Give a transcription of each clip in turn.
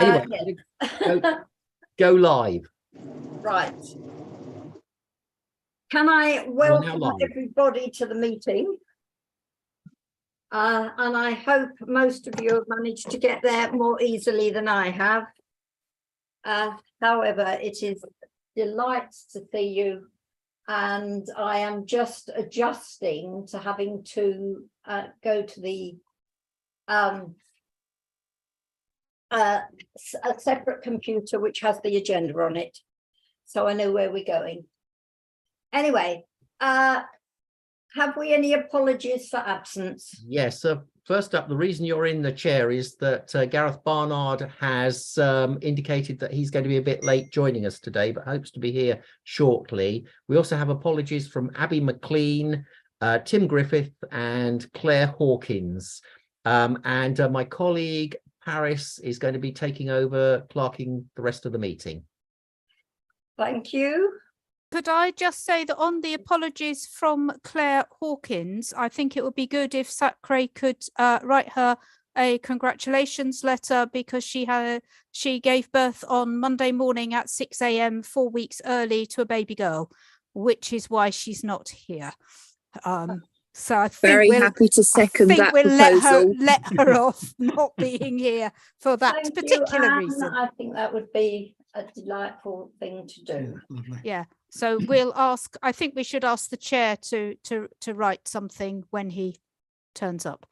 Anyway, yes. go live. Right. Can I welcome everybody to the meeting? And I hope most of you have managed to get there more easily than I have. However, it is a delight to see you, and I am just adjusting to having to go to the a separate computer which has the agenda on it, so I know where we're going. Anyway, have we any apologies for absence? Yes, first up, the reason you're in the chair is that Gareth Barnard has indicated that he's going to be a bit late joining us today, but hopes to be here shortly. We also have apologies from Abby McLean, Tim Griffith and Claire Hawkins. And my colleague Paris is going to be taking over clerking the rest of the meeting. Thank you. Could I just say that on the apologies from Claire Hawkins, I think it would be good if Sacre could write her a congratulations letter, because she gave birth on Monday morning at 6 a.m. 4 weeks early to a baby girl, which is why she's not here. So I think happy to second that proposal. Let her off not being here for that particular reason. I think that would be a delightful thing to do. Yeah. So we'll ask. I think we should ask the chair to write something when he turns up.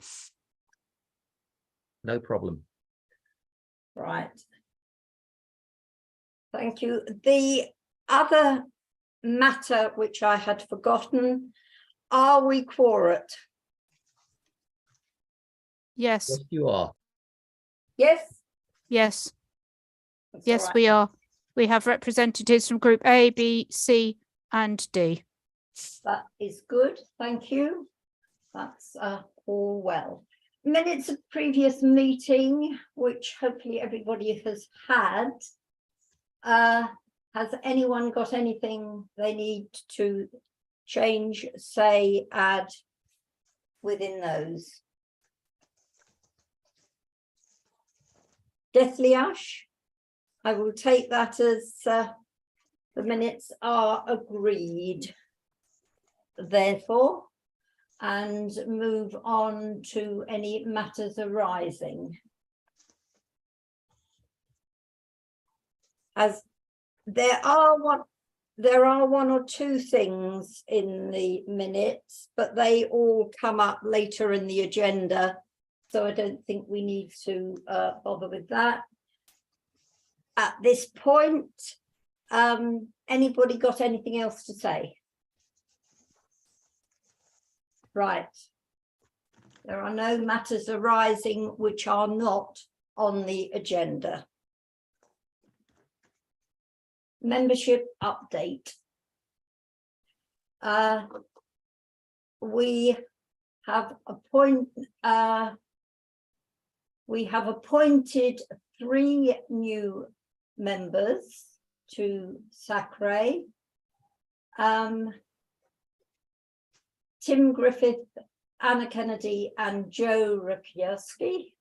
No problem. Right. Thank you. The other matter which I had forgotten. Are we quorate? Yes. Yes, you are. Yes. Yes. That's yes, right. we are. We have representatives from Group A, B, C, and D. That is good. Thank you. That's all well. Minutes of previous meeting, which hopefully everybody has had. Has anyone got anything they need to change, say, add within those? Deathly Ash, I will take that as the minutes are agreed, therefore, and move on to any matters arising. As there are one or two things in the minutes, but they all come up later in the agenda, so I don't think we need to bother with that. At this point, anybody got anything else to say? Right. There are no matters arising which are not on the agenda. Membership update. We have appointed 3 new members to Sacre. Tim Griffith, Anna Kennedy, and Joe Rakierski.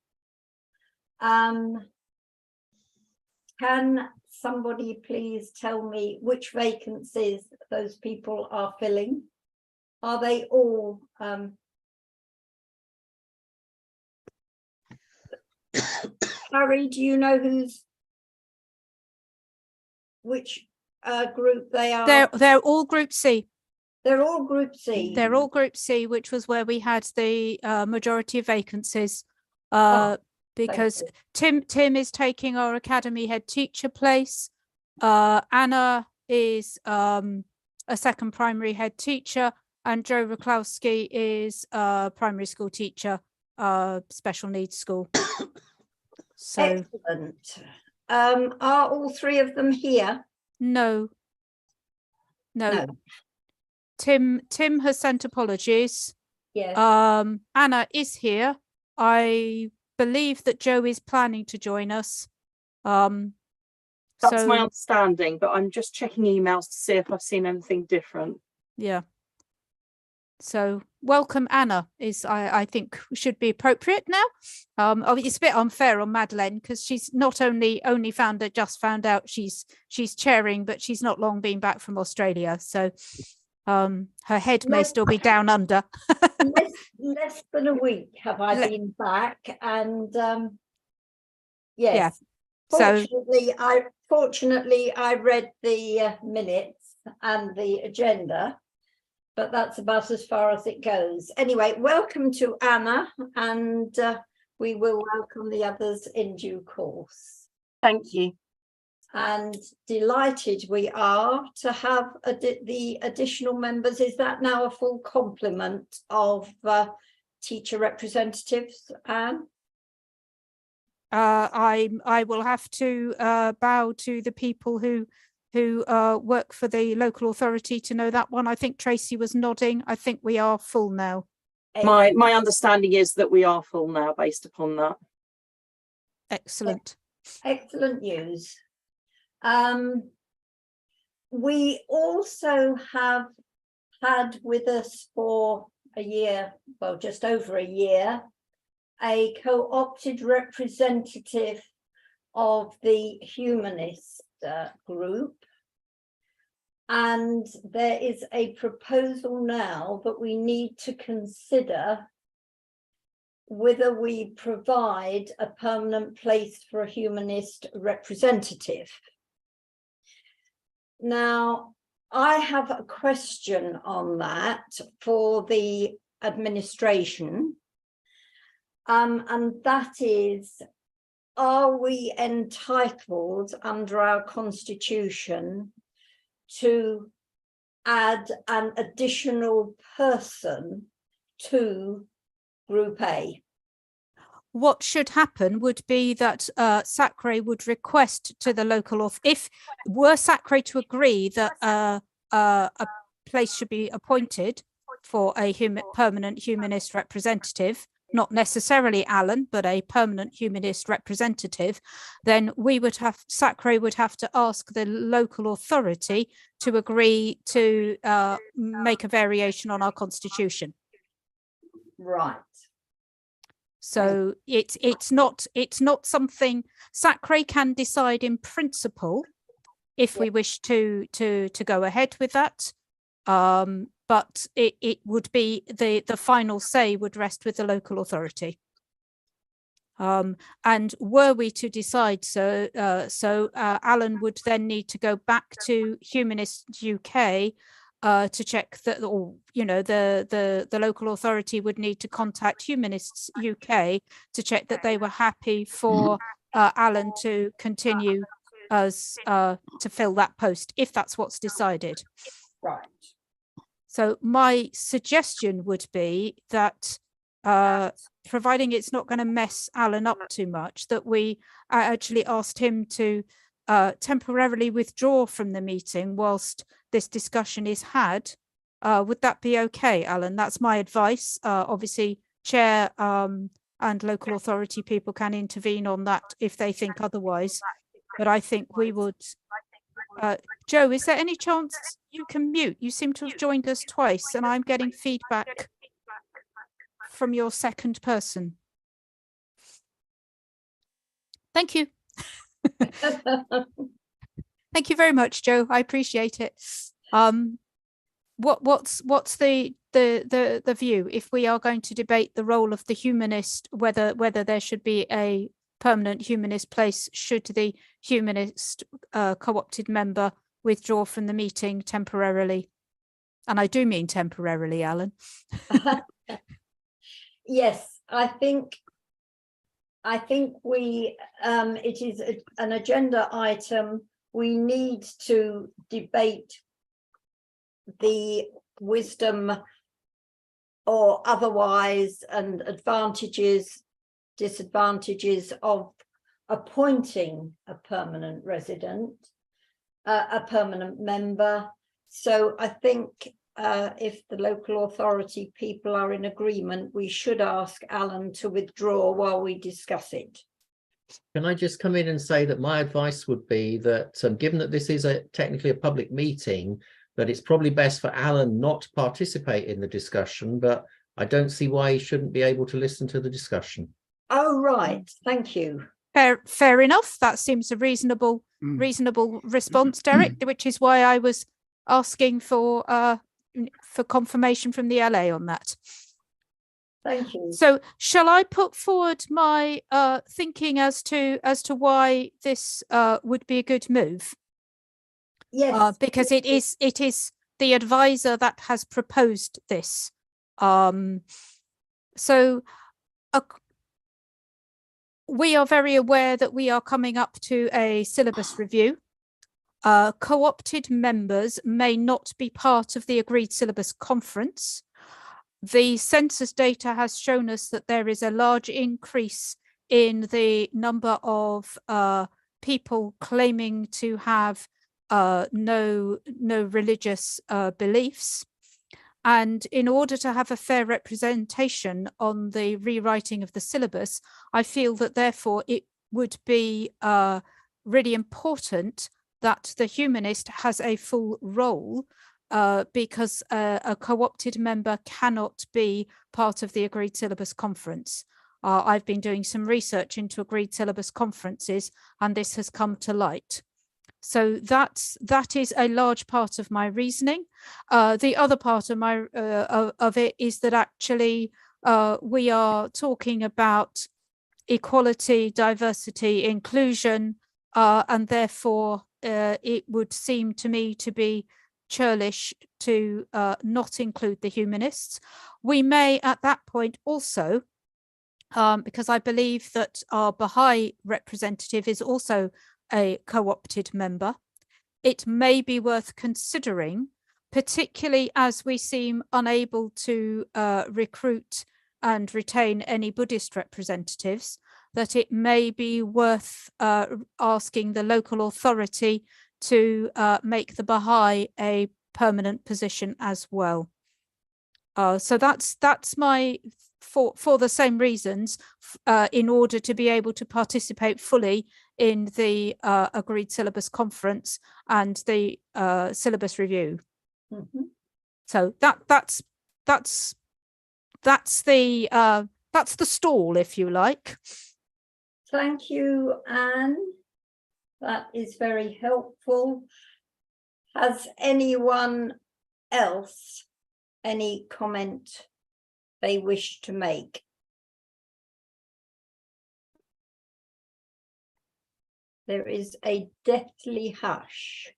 Can somebody please tell me which vacancies those people are filling? Are they all Harry, do you know which group they are? They're all Group C. They're all Group C. They're all Group C, which was where we had the majority of vacancies. Because Tim is taking our academy head teacher place. Anna is a second primary head teacher, and Joe Raklowski is a primary school teacher, special needs school. So excellent. Are all 3 of them here? No. Tim has sent apologies. Yes. Anna is here. I believe that Joe is planning to join us. That's my understanding, but I'm just checking emails to see if I've seen anything different. Yeah. So welcome Anna is, I think, should be appropriate now. It's a bit unfair on Madeleine because she's not only just found out she's chairing, but she's not long been back from Australia. So her head may still be down under. less than a week have I been back, and yes. Yeah. Fortunately, I read the minutes and the agenda, but that's about as far as it goes. Anyway, welcome to Anna, and we will welcome the others in due course. Thank you. And delighted we are to have the additional members. Is that now a full complement of teacher representatives, Anne? I will have to bow to the people who work for the local authority to know that one. I think Tracy was nodding. I think we are full now. My understanding is that we are full now based upon that. Excellent. Excellent news. We also have had with us for a year, well, just over a year, a co-opted representative of the humanist group. And there is a proposal now that we need to consider whether we provide a permanent place for a humanist representative. Now, I have a question on that for the administration. And that is, are we entitled under our constitution to add an additional person to Group A? What should happen would be that SACRE would request to the local authority, if were SACRE to agree that a place should be appointed for a permanent humanist representative, not necessarily Alan, but a permanent humanist representative, then SACRE would have to ask the local authority to agree to make a variation on our constitution. Right. So it's not something SACRE can decide in principle if we wish to go ahead with that. But it would be the final say would rest with the local authority. And were we to decide so, Alan would then need to go back to Humanist UK to check that, or the local authority would need to contact Humanists UK to check that they were happy for Alan to continue as to fill that post, if that's what's decided. Right. So my suggestion would be that, providing it's not going to mess Alan up too much, that we actually asked him to temporarily withdraw from the meeting whilst this discussion is had. Would that be okay, Alan? That's my advice. Obviously, Chair and local authority people can intervene on that if they think otherwise. But I think we would... Joe, is there any chance you can mute? You seem to have joined us twice and I'm getting feedback from your second person. Thank you. Thank you very much, Joe. I appreciate it. What's the view if we are going to debate the role of the humanist, whether there should be a permanent humanist place should the humanist co-opted member withdraw from the meeting temporarily? And I do mean temporarily, Alan. Yes, I think we it is an agenda item. We need to debate the wisdom or otherwise and advantages, disadvantages of appointing a permanent resident, a permanent member. So I think if the local authority people are in agreement, we should ask Alan to withdraw while we discuss it. Can I just come in and say that my advice would be that given that this is technically a public meeting, that it's probably best for Alan not to participate in the discussion, but I don't see why he shouldn't be able to listen to the discussion. Oh, right. Thank you. Fair enough. That seems a reasonable response, Derek, which is why I was asking for confirmation from the LA on that. Thank you. So shall I put forward my thinking as to why this would be a good move? Yes. Because it is the advisor that has proposed this. So we are very aware that we are coming up to a syllabus review. Co-opted members may not be part of the agreed syllabus conference. The census data has shown us that there is a large increase in the number of people claiming to have no religious beliefs. And in order to have a fair representation on the rewriting of the syllabus, I feel that therefore it would be really important that the humanist has a full role, because a co-opted member cannot be part of the agreed syllabus conference. I've been doing some research into agreed syllabus conferences, and this has come to light. So that is a large part of my reasoning. The other part of my of it is that actually we are talking about equality, diversity, inclusion, and therefore it would seem to me to be churlish to not include the humanists. We may at that point also, because I believe that our Baha'i representative is also a co-opted member, it may be worth considering, particularly as we seem unable to recruit and retain any Buddhist representatives, that it may be worth asking the local authority to make the Baha'i a permanent position as well. So that's my, for the same reasons, in order to be able to participate fully in the agreed syllabus conference and the syllabus review. Mm-hmm. So that's the stall, if you like. Thank you, Anne. That is very helpful. Has anyone else any comment they wish to make? There is a deathly hush.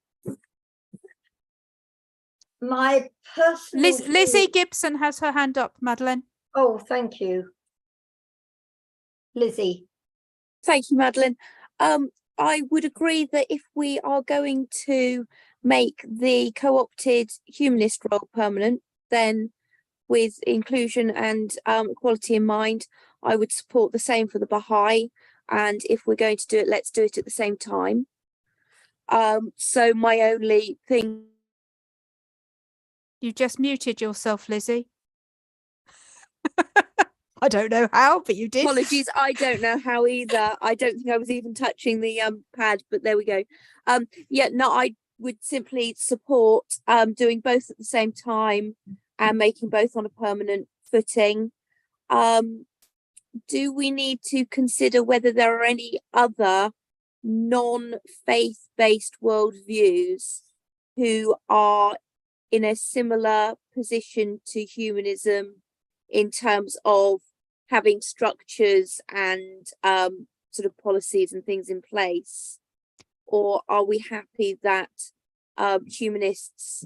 My personal Lizzie Gibson has her hand up, Madeleine. Oh, thank you. Lizzie. Thank you, Madeleine. I would agree that if we are going to make the co-opted humanist role permanent, then with inclusion and equality in mind, I would support the same for the Baha'i. And if we're going to do it, let's do it at the same time. So my only thing. You just muted yourself, Lizzie. I don't know how, but you did. Apologies, I don't know how either. I don't think I was even touching the pad, but there we go. Yeah, no, I would simply support doing both at the same time and making both on a permanent footing. Do we need to consider whether there are any other non-faith-based worldviews who are in a similar position to humanism in terms of having structures and sort of policies and things in place? Or are we happy that humanists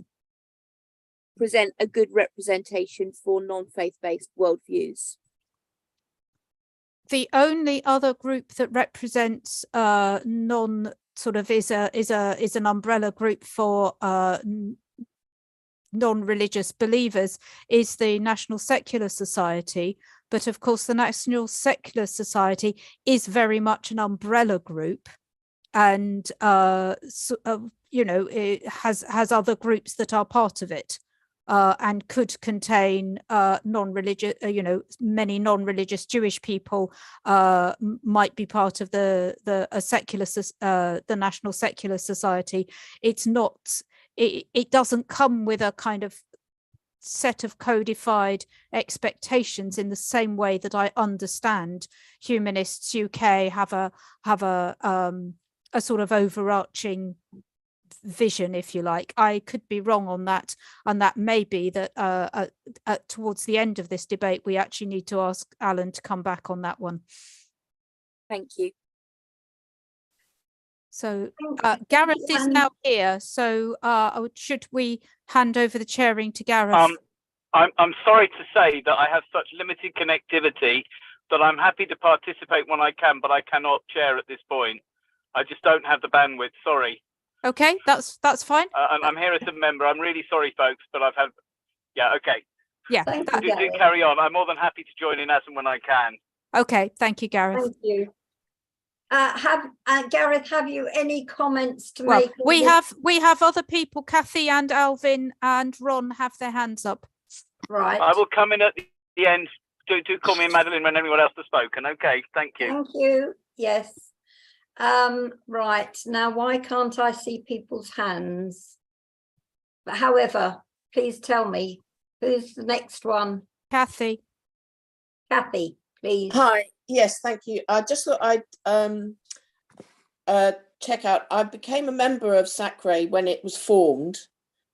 present a good representation for non-faith-based worldviews? The only other group that represents non sort of is an umbrella group for non-religious believers is the National Secular Society. But of course, the National Secular Society is very much an umbrella group, and you know, it has other groups that are part of it, and could contain non-religious. You know, many non-religious Jewish people might be part of the National Secular Society. It's not. It doesn't come with a kind of set of codified expectations in the same way that I understand Humanists UK have a sort of overarching vision, if you like. I could be wrong on that, and that may be that towards the end of this debate we actually need to ask Alan to come back on that one. Thank you. So Gareth is now here, so should we hand over the chairing to Gareth? I'm sorry to say that I have such limited connectivity that I'm happy to participate when I can, but I cannot chair at this point. I just don't have the bandwidth. Sorry. Okay, that's fine. And I'm here as a member. I'm really sorry, folks, but I've had. Yeah. Okay. Yeah. Do carry on. I'm more than happy to join in as and when I can. Okay. Thank you, Gareth. Thank you. Gareth, have you any comments to Well, make? we have other people. Kathy and Alvin and Ron have their hands up. Right. I will come in at the end. Do call me Madeline when anyone else has spoken. Okay. Thank you. Thank you. Yes. Right. Now, why can't I see people's hands? But however, please tell me who's the next one. Kathy. Kathy, please. Hi. Yes, thank you. I just thought I'd check out. I became a member of SACRE when it was formed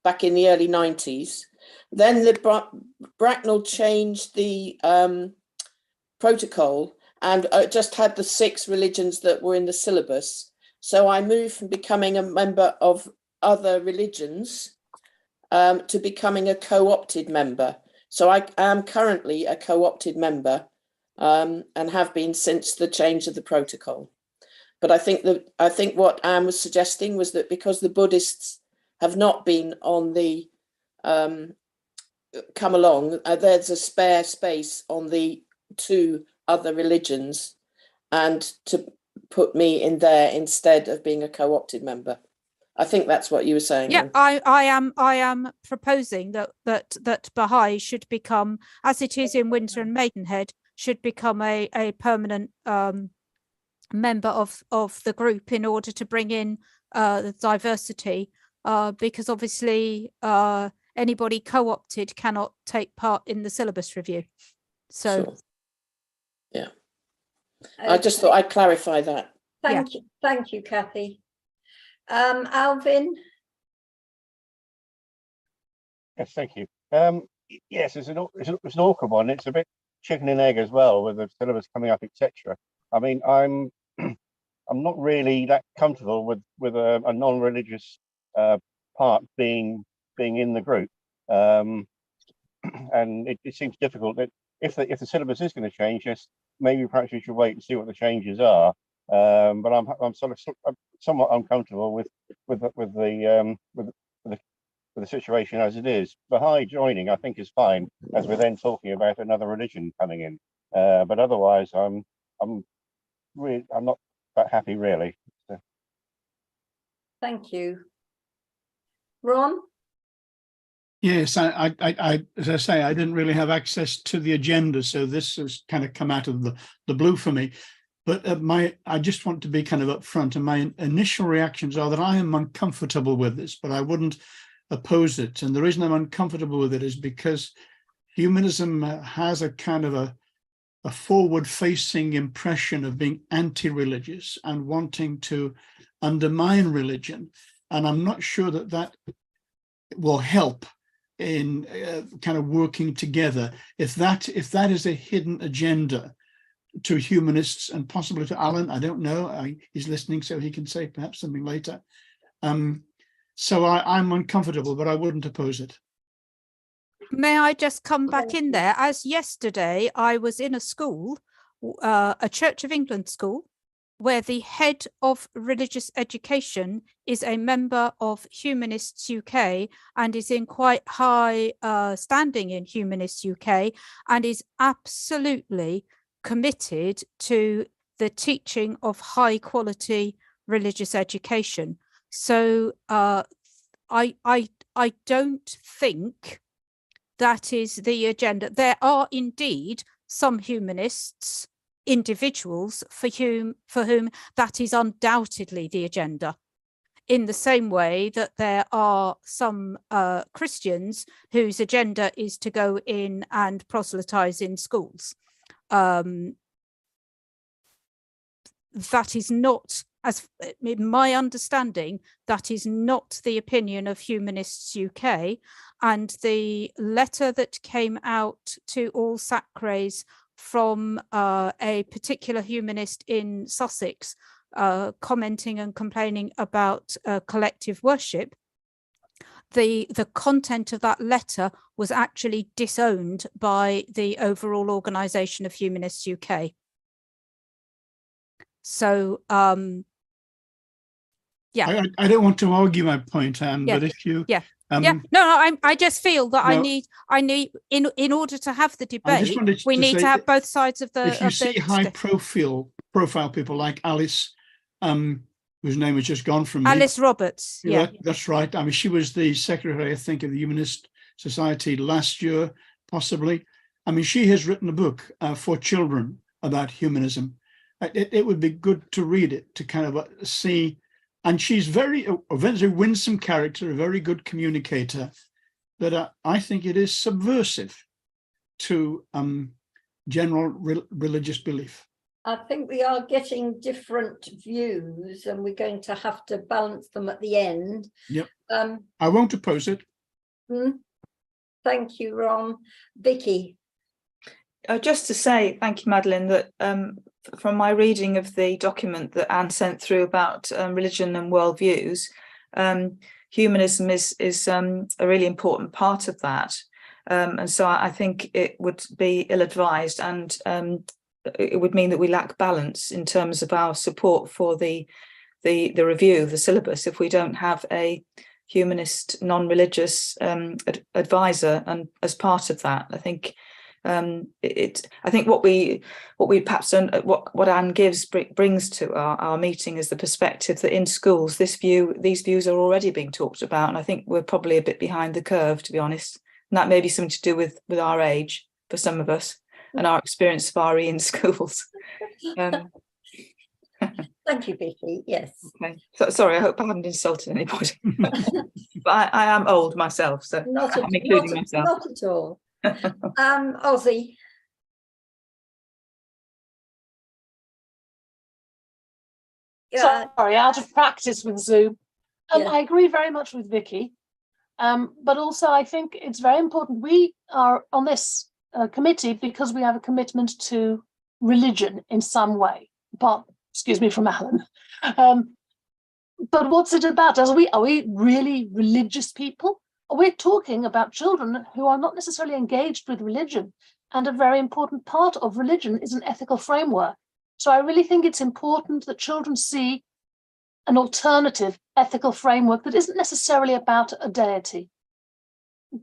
back in the early 90s. Then the Bracknell changed the protocol and just had the 6 religions that were in the syllabus. So I moved from becoming a member of other religions to becoming a co-opted member. So I am currently a co-opted member. And have been since the change of the protocol. But I think what Anne was suggesting was that because the Buddhists have not been on the come along, there's a spare space on the 2 other religions, and to put me in there instead of being a co-opted member. I think that's what you were saying. Yeah, I am proposing that Baha'i should become, as it is in Windsor and Maidenhead, should become a permanent member of the group in order to bring in the diversity, because obviously anybody co-opted cannot take part in the syllabus review. So, sure. Yeah, I just thought I'd clarify that. Thank you, Kathy. Alvin. Yes, thank you. Yes, it's an awkward one. It's a bit chicken and egg as well, with the syllabus coming up, etc. I mean, I'm not really that comfortable with a non-religious part being in the group, and it seems difficult that if the syllabus is going to change, yes, maybe perhaps we should wait and see what the changes are. But I'm sort of somewhat uncomfortable with the situation as it is. Baha'i joining, I think, is fine, as we're then talking about another religion coming in. But otherwise, I'm not that happy, really. So. Thank you, Ron. Yes, I as I say, I didn't really have access to the agenda, so this has kind of come out of the blue for me. But I just want to be kind of upfront, and my initial reactions are that I am uncomfortable with this, but I wouldn't oppose it. And the reason I'm uncomfortable with it is because humanism has a kind of a forward-facing impression of being anti-religious and wanting to undermine religion. And I'm not sure that will help in kind of working together. If that is a hidden agenda to humanists and possibly to Alan, I don't know. He's listening, so he can say perhaps something later. So I'm uncomfortable, but I wouldn't oppose it. May I just come back in there? As yesterday, I was in a school, a Church of England school, where the head of religious education is a member of Humanists UK and is in quite high standing in Humanists UK, and is absolutely committed to the teaching of high quality religious education. So I don't think that is the agenda. There are indeed some humanists, individuals for whom that is undoubtedly the agenda. in the same way that there are some Christians whose agenda is to go in and proselytize in schools. That is not, as in my understanding, that is not the opinion of Humanists UK. And the letter that came out to all Sacres from a particular humanist in Sussex, commenting and complaining about collective worship, the content of that letter was actually disowned by the overall organisation of Humanists UK. So yeah, I don't want to argue my point, Anne, Yeah, but if you yeah. I just feel that No. I need in order to have the I just debate, wanted we to need say to have that both sides of the if you see high profile people like Alice, whose name has just gone from me. Alice Roberts. Yeah. That's right. I mean, she was the secretary, I think, of the Humanist Society last year, possibly. I mean, she has written a book for children about humanism. It would be good to read it, to kind of see. And she's a very winsome character, a very good communicator, that I think it is subversive to general religious belief. I think we are getting different views and we're going to have to balance them at the end. Yep. I won't oppose it. Thank you, Ron. Vicky. Just to say, thank you, Madeline, that from my reading of the document that Anne sent through about religion and worldviews, humanism is a really important part of that. And so I think it would be ill-advised, and it would mean that we lack balance in terms of our support for the review, the syllabus, if we don't have a humanist, non-religious advisor and as part of that. I think I think what we perhaps don't, what Anne brings to our meeting is the perspective that in schools these views are already being talked about, and I think we're probably a bit behind the curve, to be honest. And that may be something to do with our age for some of us and our experience of RE in schools. Thank you, Vicky. Yes. Okay. So, sorry, I hope I haven't insulted anybody. But I am old myself, so I'm including myself. Not at all. Ozzy. Sorry, out of practice with Zoom. I agree very much with Vicky, but also I think it's very important. We are on this committee because we have a commitment to religion in some way. But excuse me from Alan. But what's it about? Are we really religious people? We're talking about children who are not necessarily engaged with religion, and a very important part of religion is an ethical framework. So I really think it's important that children see an alternative ethical framework that isn't necessarily about a deity,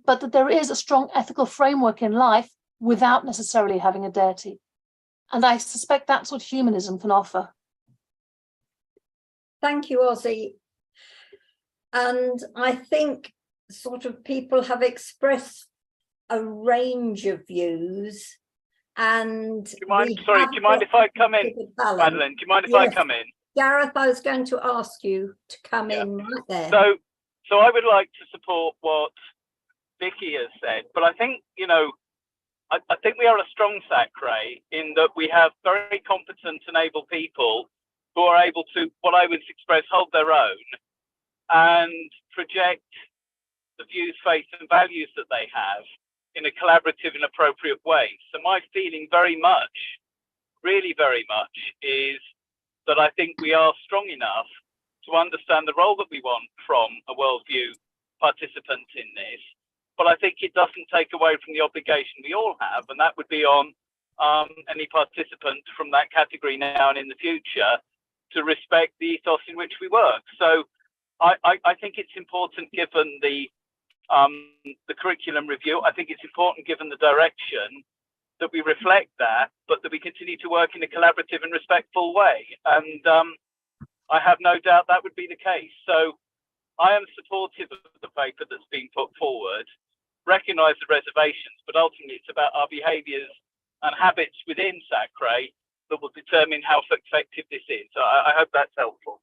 but that there is a strong ethical framework in life without necessarily having a deity. And I suspect that's what humanism can offer. Thank you, Ozzy. And I think sort of people have expressed a range of views, and do you mind if I come in, Madeline? Do you mind if I come in? Gareth, I was going to ask you to come in right there. So I would like to support what Vicky has said, but I think, I think we are a strong Sacre in that we have very competent and able people who are able to, what I would express, hold their own and project the views, faith and values that they have in a collaborative and appropriate way. So my feeling very much, really very much, is that I think we are strong enough to understand the role that we want from a worldview participant in this. But I think it doesn't take away from the obligation we all have, and that would be on any participant from that category now and in the future to respect the ethos in which we work. So I think it's important, given the curriculum review, I think it's important, given the direction, that we reflect that, but that we continue to work in a collaborative and respectful way. And I have no doubt that would be the case. So I am supportive of the paper that's been put forward, recognise the reservations, but ultimately it's about our behaviours and habits within Sacre that will determine how effective this is. So I hope that's helpful.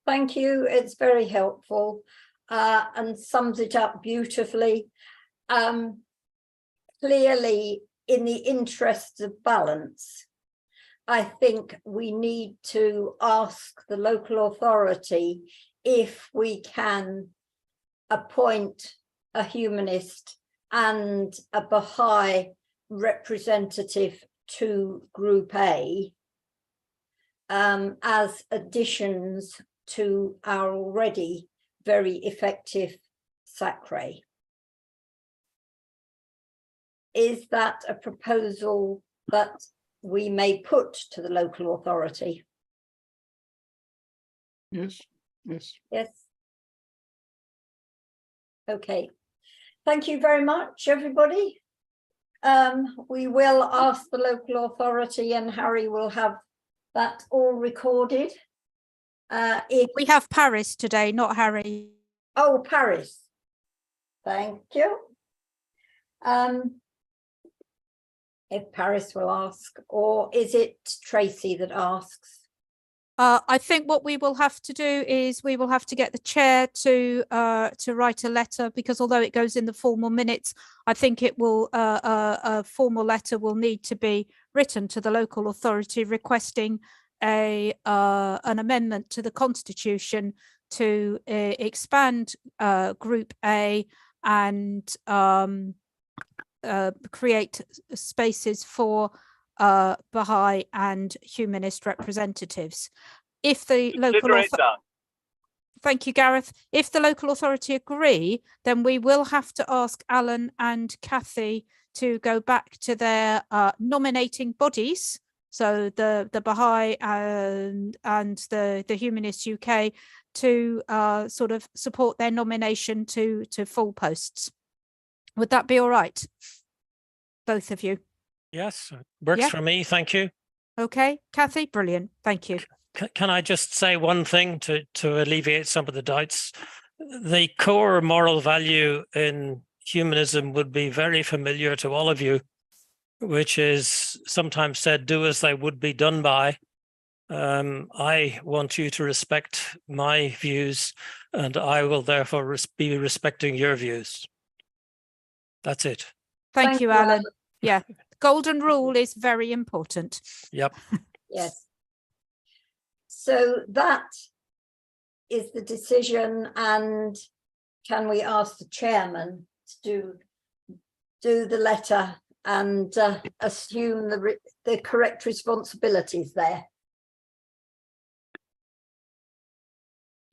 Thank you. It's very helpful and sums it up beautifully. Clearly, in the interests of balance, I think we need to ask the local authority if we can appoint a humanist and a Baha'i representative to Group A as additions to our already very effective SACRE. Is that a proposal that we may put to the local authority? Yes, yes. Yes. Okay. Thank you very much, everybody. We will ask the local authority, and Harry will have that all recorded. If We have Paris today, not Harry. Oh, Paris. Thank you. If Paris will ask, or is it Tracy that asks? I think what we will have to do is we will have to get the chair to write a letter, because although it goes in the formal minutes, I think it will a formal letter will need to be written to the local authority requesting an amendment to the constitution to expand Group A and create spaces for Baha'i and humanist representatives. If the local Thank you, Gareth. If the local authority agree, then we will have to ask Alan and Kathy to go back to their nominating bodies. So the Baha'i and the Humanist UK to sort of support their nomination to full posts. Would that be all right? Both of you? Yes, works Yeah. for me. Thank you. Okay, Kathy, brilliant. Thank you. Can I just say one thing to alleviate some of the doubts? The core moral value in humanism would be very familiar to all of you, which is sometimes said, do as they would be done by. I want you to respect my views, and I will therefore be respecting your views. That's it. Thank you, Alan. Yeah, golden rule is very important. Yep. Yes. So that is the decision, and can we ask the chairman to do the letter and assume the correct responsibilities there?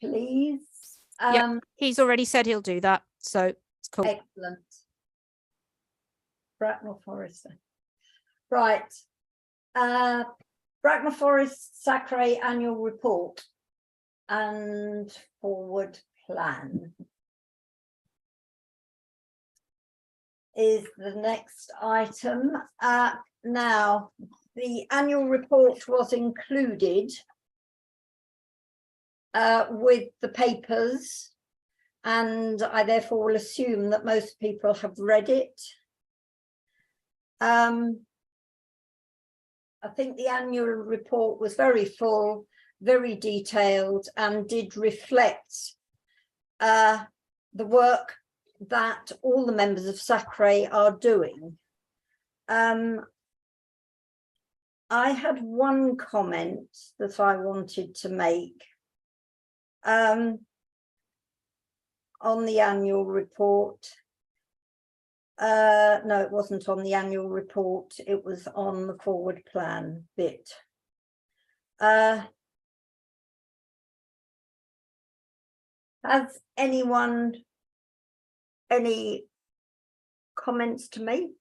Please. Yeah, he's already said he'll do that, so it's cool. Excellent. Bracknell Forest. Right. Bracknell Forest SACRE annual report and forward plan is the next item. Now, the annual report was included with the papers, and I therefore will assume that most people have read it. I think the annual report was very full, very detailed, and did reflect the work that all the members of SACRE are doing. I had one comment that I wanted to make on the annual report. No, it wasn't on the annual report, it was on the forward plan bit. Has anyone any comments to make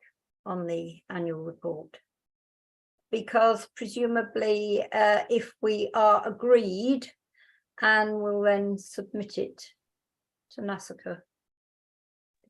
on the annual report? Because presumably if we are agreed, Anne will then submit it to NASACA.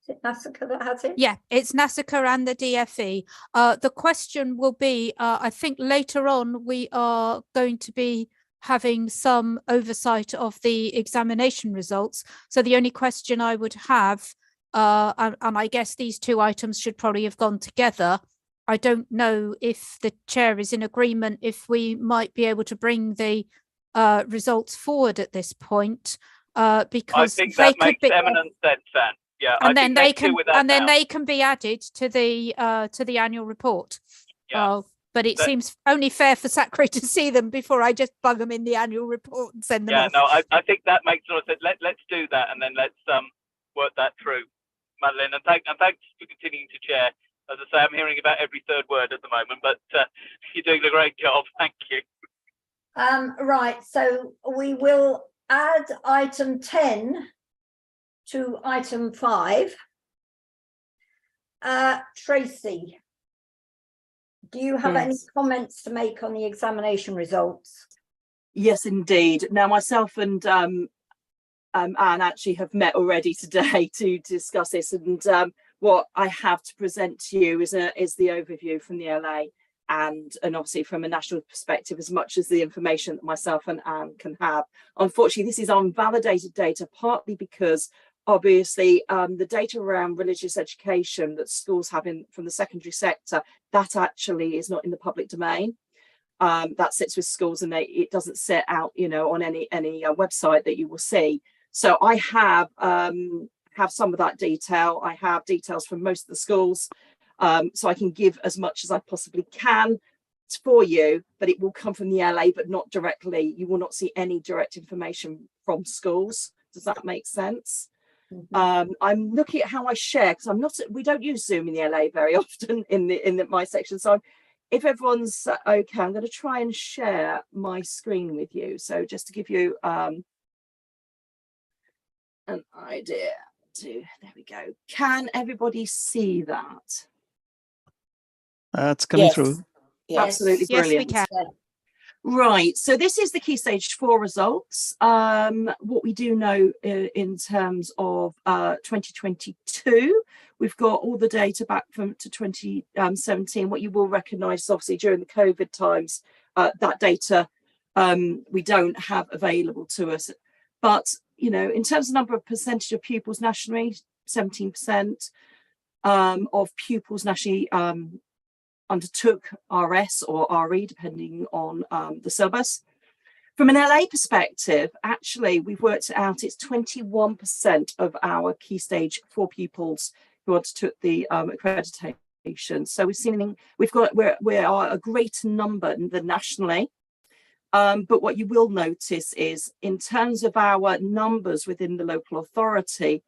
Is it NASACA that has it? Yeah, it's NASACA and the DFE. The question will be, I think later on we are going to be having some oversight of the examination results. So the only question I would have, and I guess these two items should probably have gone together. I don't know if the chair is in agreement, if we might be able to bring the results forward at this point, I because think they that could makes be, eminent sense, Anne. Yeah, I and then think they let's deal can, with that and then now. they can be added to the annual report. Yeah. But it That- seems only fair for Sacre to see them before I just bug them in the annual report and send them Yeah, off. no, I think that makes a lot of sense. Let's do that, and then let's work that through, Madeline. And thanks for continuing to chair. As I say, I'm hearing about every third word at the moment, but you're doing a great job. Thank you. Right, so we will add item 10 to item 5. Tracy, do you have any Yes. comments to make on the examination results? Yes, indeed. Now, myself and Anne actually have met already today to discuss this, and what I have to present to you is the overview from the LA and obviously from a national perspective, as much as the information that myself and Anne can have. Unfortunately, this is unvalidated data, partly because obviously the data around religious education that schools have from the secondary sector, that actually is not in the public domain. That sits with schools, and it doesn't sit out, on any website that you will see. So I have some of that detail. I have details from most of the schools, so I can give as much as I possibly can for you, but it will come from the LA, but not directly. You will not see any direct information from schools. Does that make sense? Mm-hmm. I'm looking at how I share, because we don't use Zoom in the LA very often in my section. So if everyone's okay, I'm going to try and share my screen with you. So just to give you an idea. There we go. Can everybody see that? It's coming Yes. through. Yes. Absolutely Yes, we brilliant. can. Right, so this is the Key Stage 4 results. What we do know in terms of 2022, we've got all the data back to 2017. What you will recognise, obviously, during the COVID times, that data we don't have available to us. But, in terms of number of percentage of pupils nationally, 17% of pupils nationally undertook RS or RE, depending on the syllabus. From an LA perspective, actually, we've worked it out. It's 21% of our Key Stage 4 pupils who undertook the accreditation. So we are a greater number than nationally. But what you will notice is, in terms of our numbers within the local authority,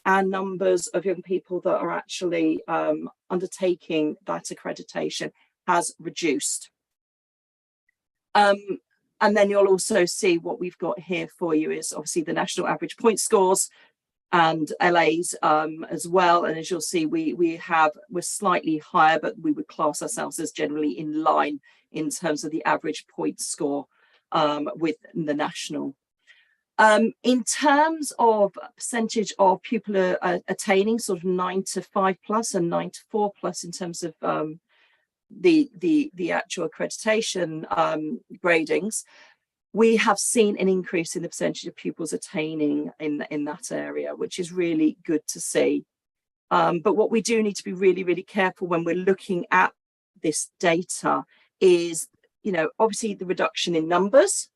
and numbers of young people that are actually undertaking that accreditation has reduced. And then you'll also see what we've got here for you is obviously the national average point scores and LA's as well. And as you'll see, we're slightly higher, but we would class ourselves as generally in line in terms of the average point score with the national. In terms of percentage of pupil attaining sort of 9 to 5 plus and 9 to 4 plus in terms of the actual accreditation gradings, we have seen an increase in the percentage of pupils attaining in that area, which is really good to see. But what we do need to be really, really careful when we're looking at this data is, obviously the reduction in numbers.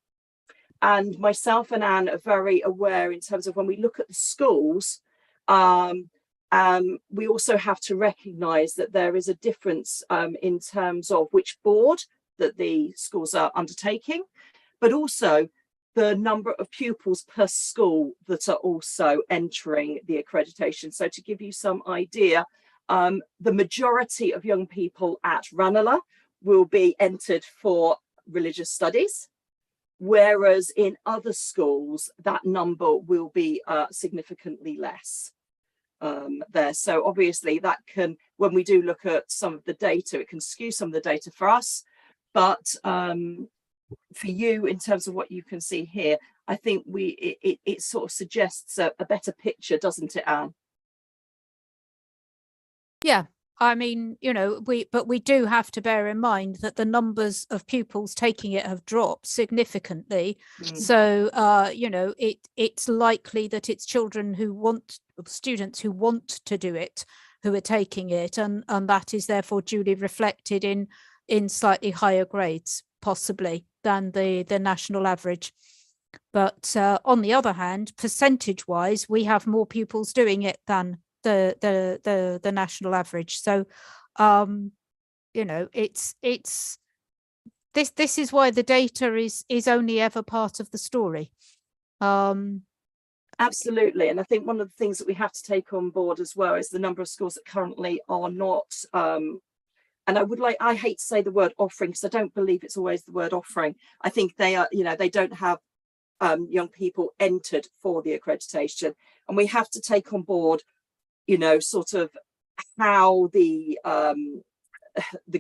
And myself and Anne are very aware in terms of when we look at the schools, we also have to recognise that there is a difference in terms of which board that the schools are undertaking, but also the number of pupils per school that are also entering the accreditation. So to give you some idea, the majority of young people at Ranelagh will be entered for religious studies, whereas in other schools, that number will be significantly less there. So obviously that can, when we do look at some of the data, it can skew some of the data for us. But for you, in terms of what you can see here, I think it sort of suggests a better picture, doesn't it, Anne? Yeah. I mean, we do have to bear in mind that the numbers of pupils taking it have dropped significantly. So, it's likely that it's students who want to do it, who are taking it, and that is therefore duly reflected in slightly higher grades, possibly. than the national average. But on the other hand, percentage wise, we have more pupils doing it than the national average. So, you know, it's this is why the data is only ever part of the story. Absolutely. And I think one of the things that we have to take on board as well is the number of schools that currently are not, and I hate to say the word offering, because I don't believe it's always the word offering. I think they are, you know, they don't have young people entered for the accreditation. And we have to take on board, you know, sort of how the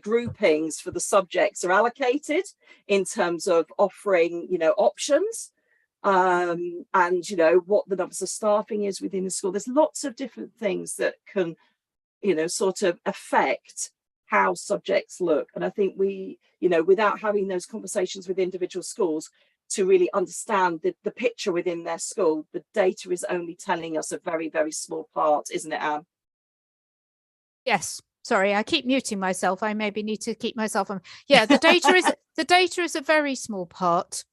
groupings for the subjects are allocated in terms of offering, you know, options. And you know what the numbers of staffing is within the school. There's lots of different things that can, you know, sort of affect how subjects look. And I think we, you know, without having those conversations with individual schools to really understand the picture within their school, the data is only telling us a very, very small part, isn't it, Anne? Yes. Sorry, I keep muting myself. I maybe need to keep myself on. Yeah, the data is a very small part.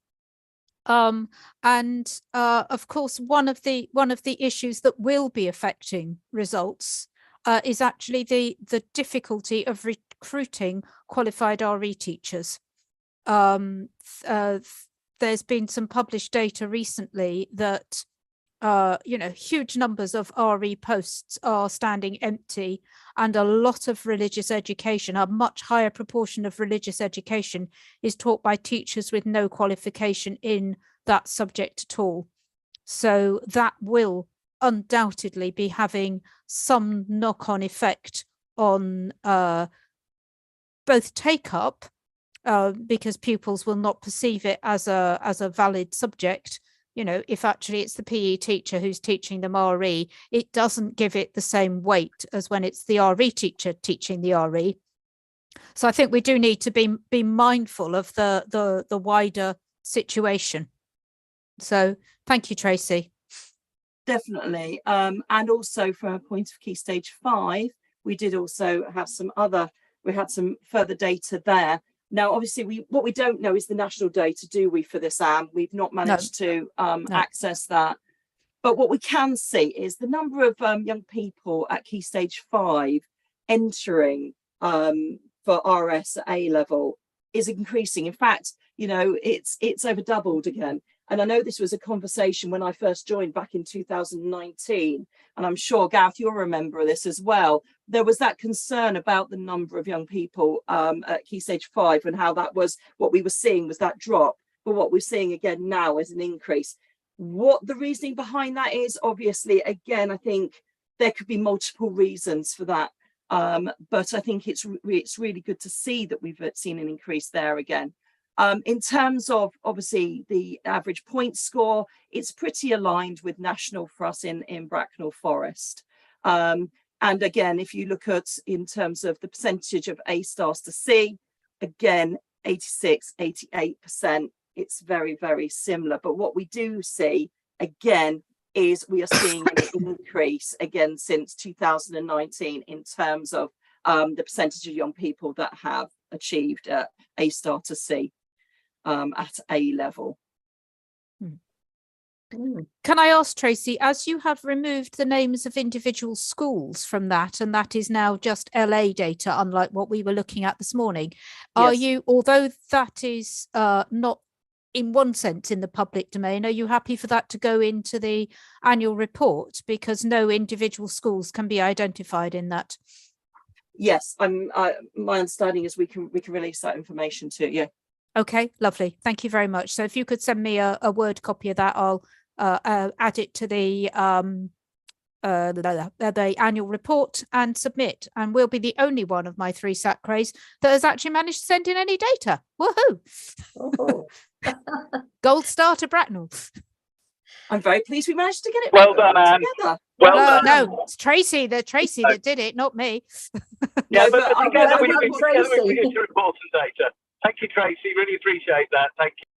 And of course, one of the issues that will be affecting results is actually the difficulty of recruiting qualified RE teachers. There's been some published data recently that you know, huge numbers of RE posts are standing empty, and a lot of religious education, a much higher proportion of religious education, is taught by teachers with no qualification in that subject at all. So that will undoubtedly be having some knock-on effect on both take-up, because pupils will not perceive it as a valid subject. You know, if actually it's the PE teacher who's teaching them RE, it doesn't give it the same weight as when it's the RE teacher teaching the RE. So I think we do need to be mindful of the wider situation. So thank you, Tracy. Definitely. And also from a point of Key Stage 5, we did also have we had some further data there. Now, obviously, what we don't know is the national data, do we, for this, Anne? We've not managed to access that. But what we can see is the number of young people at Key Stage 5 entering for RS at A level is increasing. In fact, you know, it's over doubled again. And I know this was a conversation when I first joined back in 2019, and I'm sure, Gareth, you'll remember this as well. There was that concern about the number of young people at Key Stage 5 and how that was, what we were seeing was that drop. But what we're seeing again now is an increase. What the reasoning behind that is, obviously, again, I think there could be multiple reasons for that. But I think it's really good to see that we've seen an increase there again. In terms of obviously the average point score, it's pretty aligned with national for us in Bracknell Forest. And again, if you look at in terms of the percentage of A stars to C, again, 86, 88%, it's very, very similar. But what we do see again is we are seeing an increase again since 2019 in terms of the percentage of young people that have achieved A star to C at A level. Can I ask, Tracy, as you have removed the names of individual schools from that, and that is now just LA data, unlike what we were looking at this morning, are you, although that is not in one sense in the public domain, are you happy for that to go into the annual report, because no individual schools can be identified in that? Yes, my understanding is we can release that information to you. Okay, lovely. Thank you very much. So if you could send me a Word copy of that, I'll add it to the annual report and submit. And we'll be the only one of my 3 SACRAs that has actually managed to send in any data. Woohoo! Oh. Gold star to Bracknell. I'm very pleased we managed to get it. Well done, Anne. Together. Well done. No, it's Tracy that did it, not me. Yeah, No, but but together we well done, produce Tracy. reports and data. Thank you, Tracy. Really appreciate that. Thank you.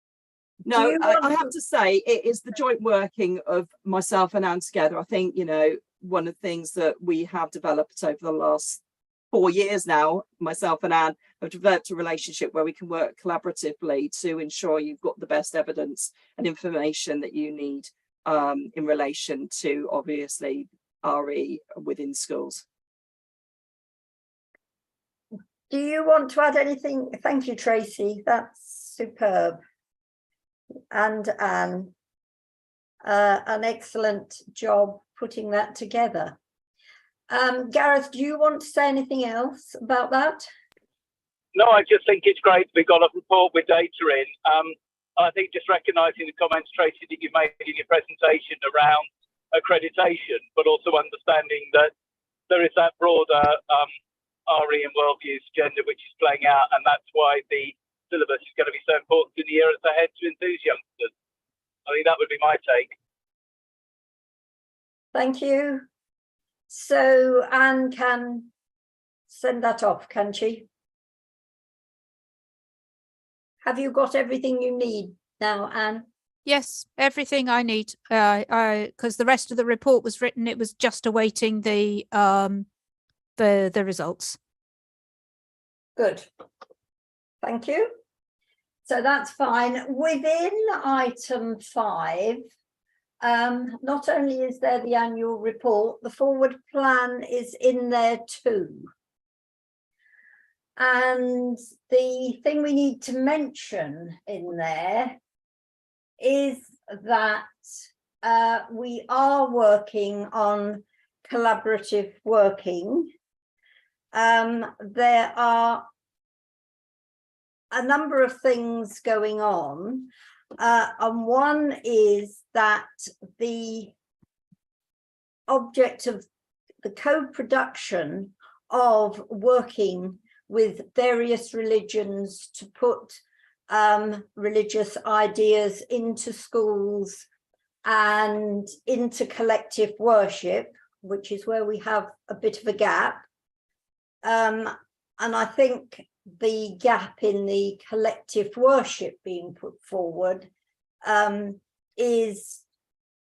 No, you I want have to say it is the joint working of myself and Anne together. I think, you know, one of the things that we have developed over the last 4 years now, myself and Anne, have developed a relationship where we can work collaboratively to ensure you've got the best evidence and information that you need in relation to, obviously, RE within schools. Do you want to add anything? Thank you, Tracy. That's superb. And Anne, an excellent job putting that together. Gareth, do you want to say anything else about that? No, I just think it's great we've got a report with data in. I think just recognising the comments, Tracy, that you made in your presentation around accreditation, but also understanding that there is that broader RE and worldviews agenda which is playing out, and that's why the syllabus is going to be so important in the years ahead to enthuse youngsters. I think that would be my take. Thank you. So Anne can send that off, can she? Have you got everything you need now, Anne? Yes, everything I need. Because the rest of the report was written, it was just awaiting the results. Good. Thank you. So that's fine. Within item 5, not only is there the annual report, the forward plan is in there too. And the thing we need to mention in there is that we are working on collaborative working. There are a number of things going on, and one is that the object of the co-production of working with various religions to put religious ideas into schools and into collective worship, which is where we have a bit of a gap. And I think the gap in the collective worship being put forward is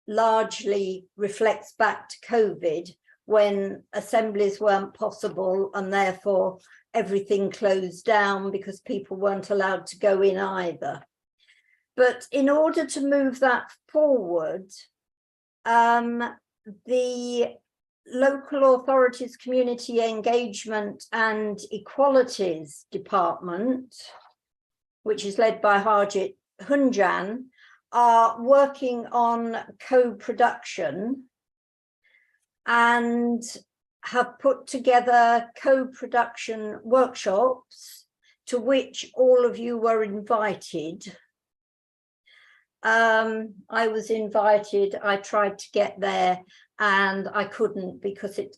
largely reflects back to COVID, when assemblies weren't possible and therefore everything closed down because people weren't allowed to go in either. But in order to move that forward, the Local Authorities Community Engagement and Equalities Department, which is led by Harjit Hunjan, are working on co-production and have put together co-production workshops to which all of you were invited. I was invited, I tried to get there and I couldn't because it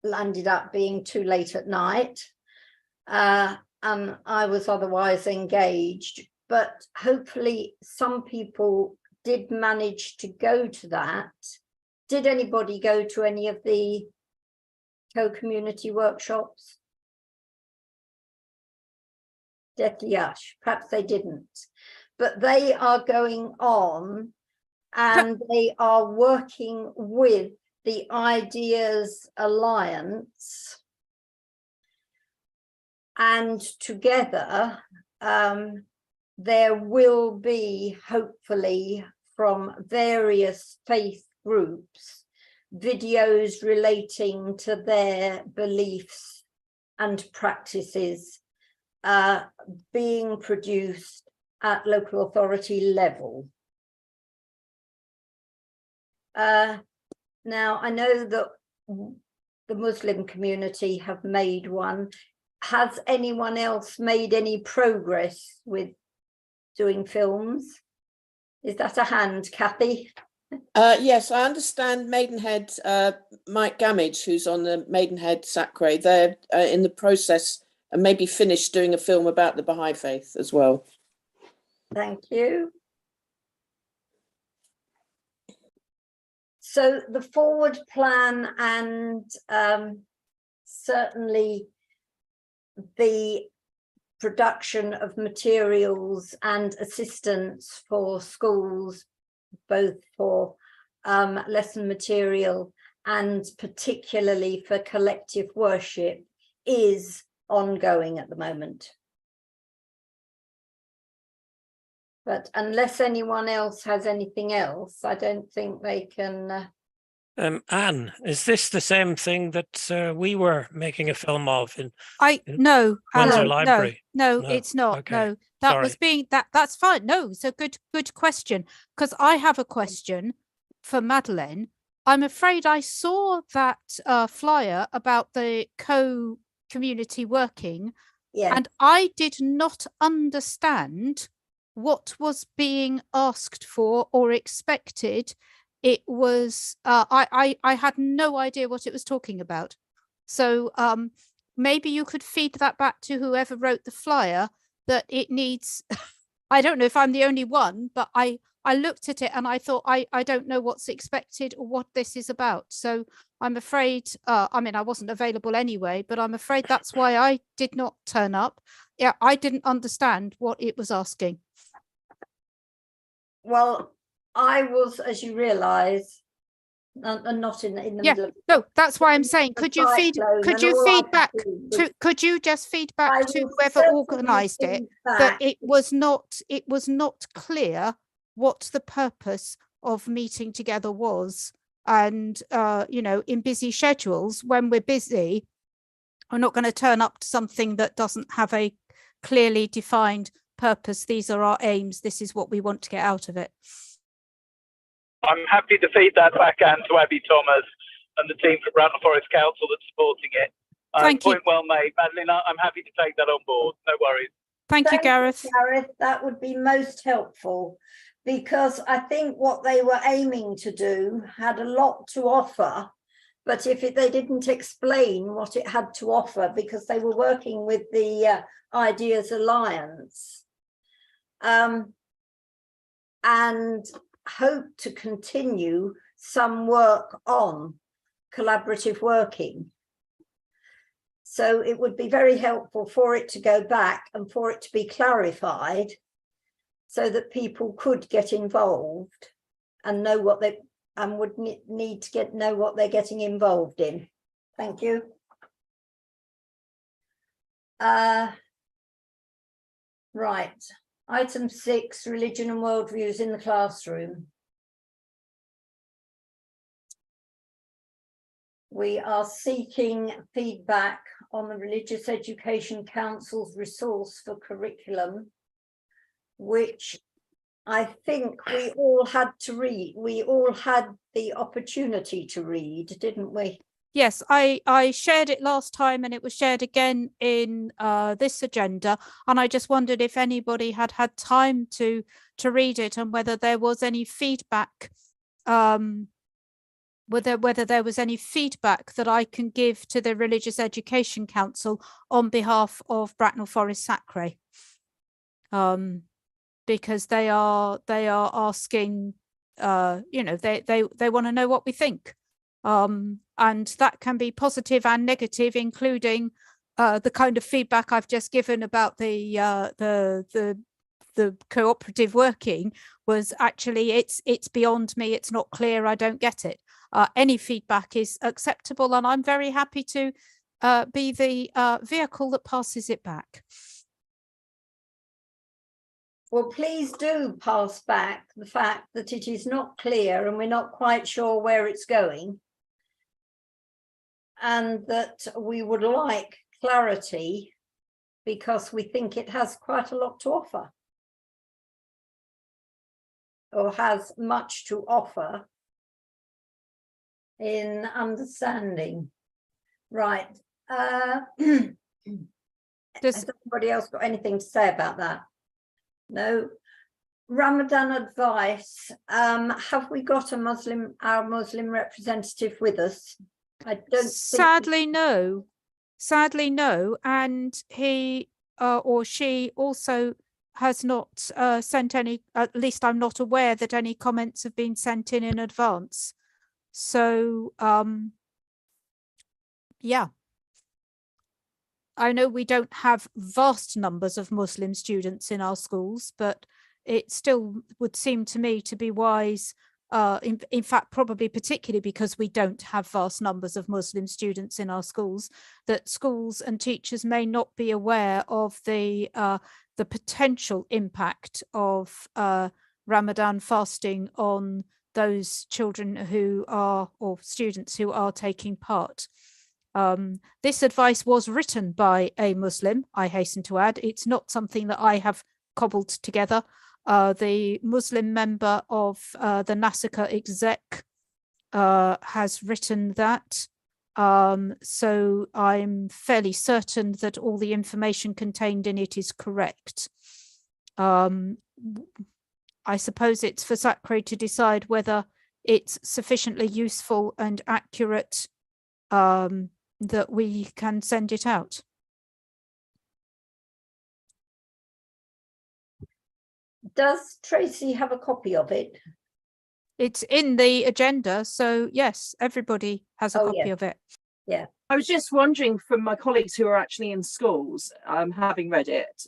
landed up being too late at night. And I was otherwise engaged, but hopefully some people did manage to go to that. Did anybody go to any of the co-community workshops? Deathly hush, perhaps they didn't, but they are going on and they are working with the Ideas Alliance, and together there will be, hopefully, from various faith groups, videos relating to their beliefs and practices being produced at local authority level. Now, I know that the Muslim community have made one. Has anyone else made any progress with doing films? Is that a hand, Kathy? Yes, I understand Maidenhead, Mike Gamage, who's on the Maidenhead Sacre, they're in the process and maybe finished doing a film about the Baha'i faith as well. Thank you. So the forward plan and certainly the production of materials and assistance for schools, both for lesson material and particularly for collective worship, is ongoing at the moment. But unless anyone else has anything else, I don't think they can. Anne, is this the same thing that we were making a film of in No, Windsor Alan, Library? no, No, it's not. okay, No, that was sorry. being that's fine. No, it's a good question, because I have a question for Madeleine. I'm afraid I saw that flyer about the community working, Yeah, and I did not understand what was being asked for or expected. It was I had no idea what it was talking about. So maybe you could feed that back to whoever wrote the flyer, that it needs I don't know if I'm the only one, but I looked at it and I thought I don't know what's expected or what this is about. So I'm afraid I mean, I wasn't available anyway, but I'm afraid that's why I did not turn up. Yeah, I didn't understand what it was asking. well, I was, as you realise, and not in the Yeah, middle of. no, that's why I'm saying, the could you feed cyclone, and all I could back do was- to, could you just feed I back to will whoever certainly organised it, feed that back. it was not clear what the purpose of meeting together was. And you know, in busy schedules, when we're busy, we're not going to turn up to something that doesn't have a clearly defined purpose. These are our aims. This is what we want to get out of it. I'm happy to feed that back, Anne, to Abby Thomas and the team from Brattle Forest Council that's supporting it. Thank you. Point well made, Madeleine. I'm happy to take that on board. No worries. Thank you, Gareth. Gareth, that would be most helpful, because I think what they were aiming to do had a lot to offer, but if they didn't explain what it had to offer, because they were working with the Ideas Alliance, and hope to continue some work on collaborative working. So it would be very helpful for it to go back and for it to be clarified, so that people could get involved and know what they would need to know what they're getting involved in. Thank you. Right. Item 6, religion and worldviews in the classroom. We are seeking feedback on the Religious Education Council's resource for curriculum, which I think we all had to read. We all had the opportunity to read, didn't we? Yes, I shared it last time, and it was shared again in this agenda. And I just wondered if anybody had had time to read it, and whether there was any feedback, whether there was any feedback that I can give to the Religious Education Council on behalf of Bracknell Forest Sacre, because they are asking, you know, they want to know what we think. And that can be positive and negative, including the kind of feedback I've just given about the cooperative working was actually it's beyond me. It's not clear. I don't get it. Any feedback is acceptable, and I'm very happy to be the vehicle that passes it back. Well, please do pass back the fact that it is not clear and we're not quite sure where it's going, and that we would like clarity, because we think it has quite a lot to offer, or has much to offer in understanding. Right. Has anybody else got anything to say about that? No. Ramadan advice. Have we got our Muslim representative with us? I don't. Sadly, no. Sadly, no. And he or she also has not sent any. At least I'm not aware that any comments have been sent in advance. So, yeah. I know we don't have vast numbers of Muslim students in our schools, but it still would seem to me to be wise in fact, probably particularly because we don't have vast numbers of Muslim students in our schools, that schools and teachers may not be aware of the potential impact of Ramadan fasting on those children who are, or students who are taking part. This advice was written by a Muslim, I hasten to add. It's not something that I have cobbled together. The Muslim member of the Nasika exec has written that. So I'm fairly certain that all the information contained in it is correct. I suppose it's for SACRE to decide whether it's sufficiently useful and accurate that we can send it out. Does Tracy have a copy of it? It's in the agenda, so yes, everybody has a copy yeah. of it. Yeah. I was just wondering from my colleagues who are actually in schools, having read it,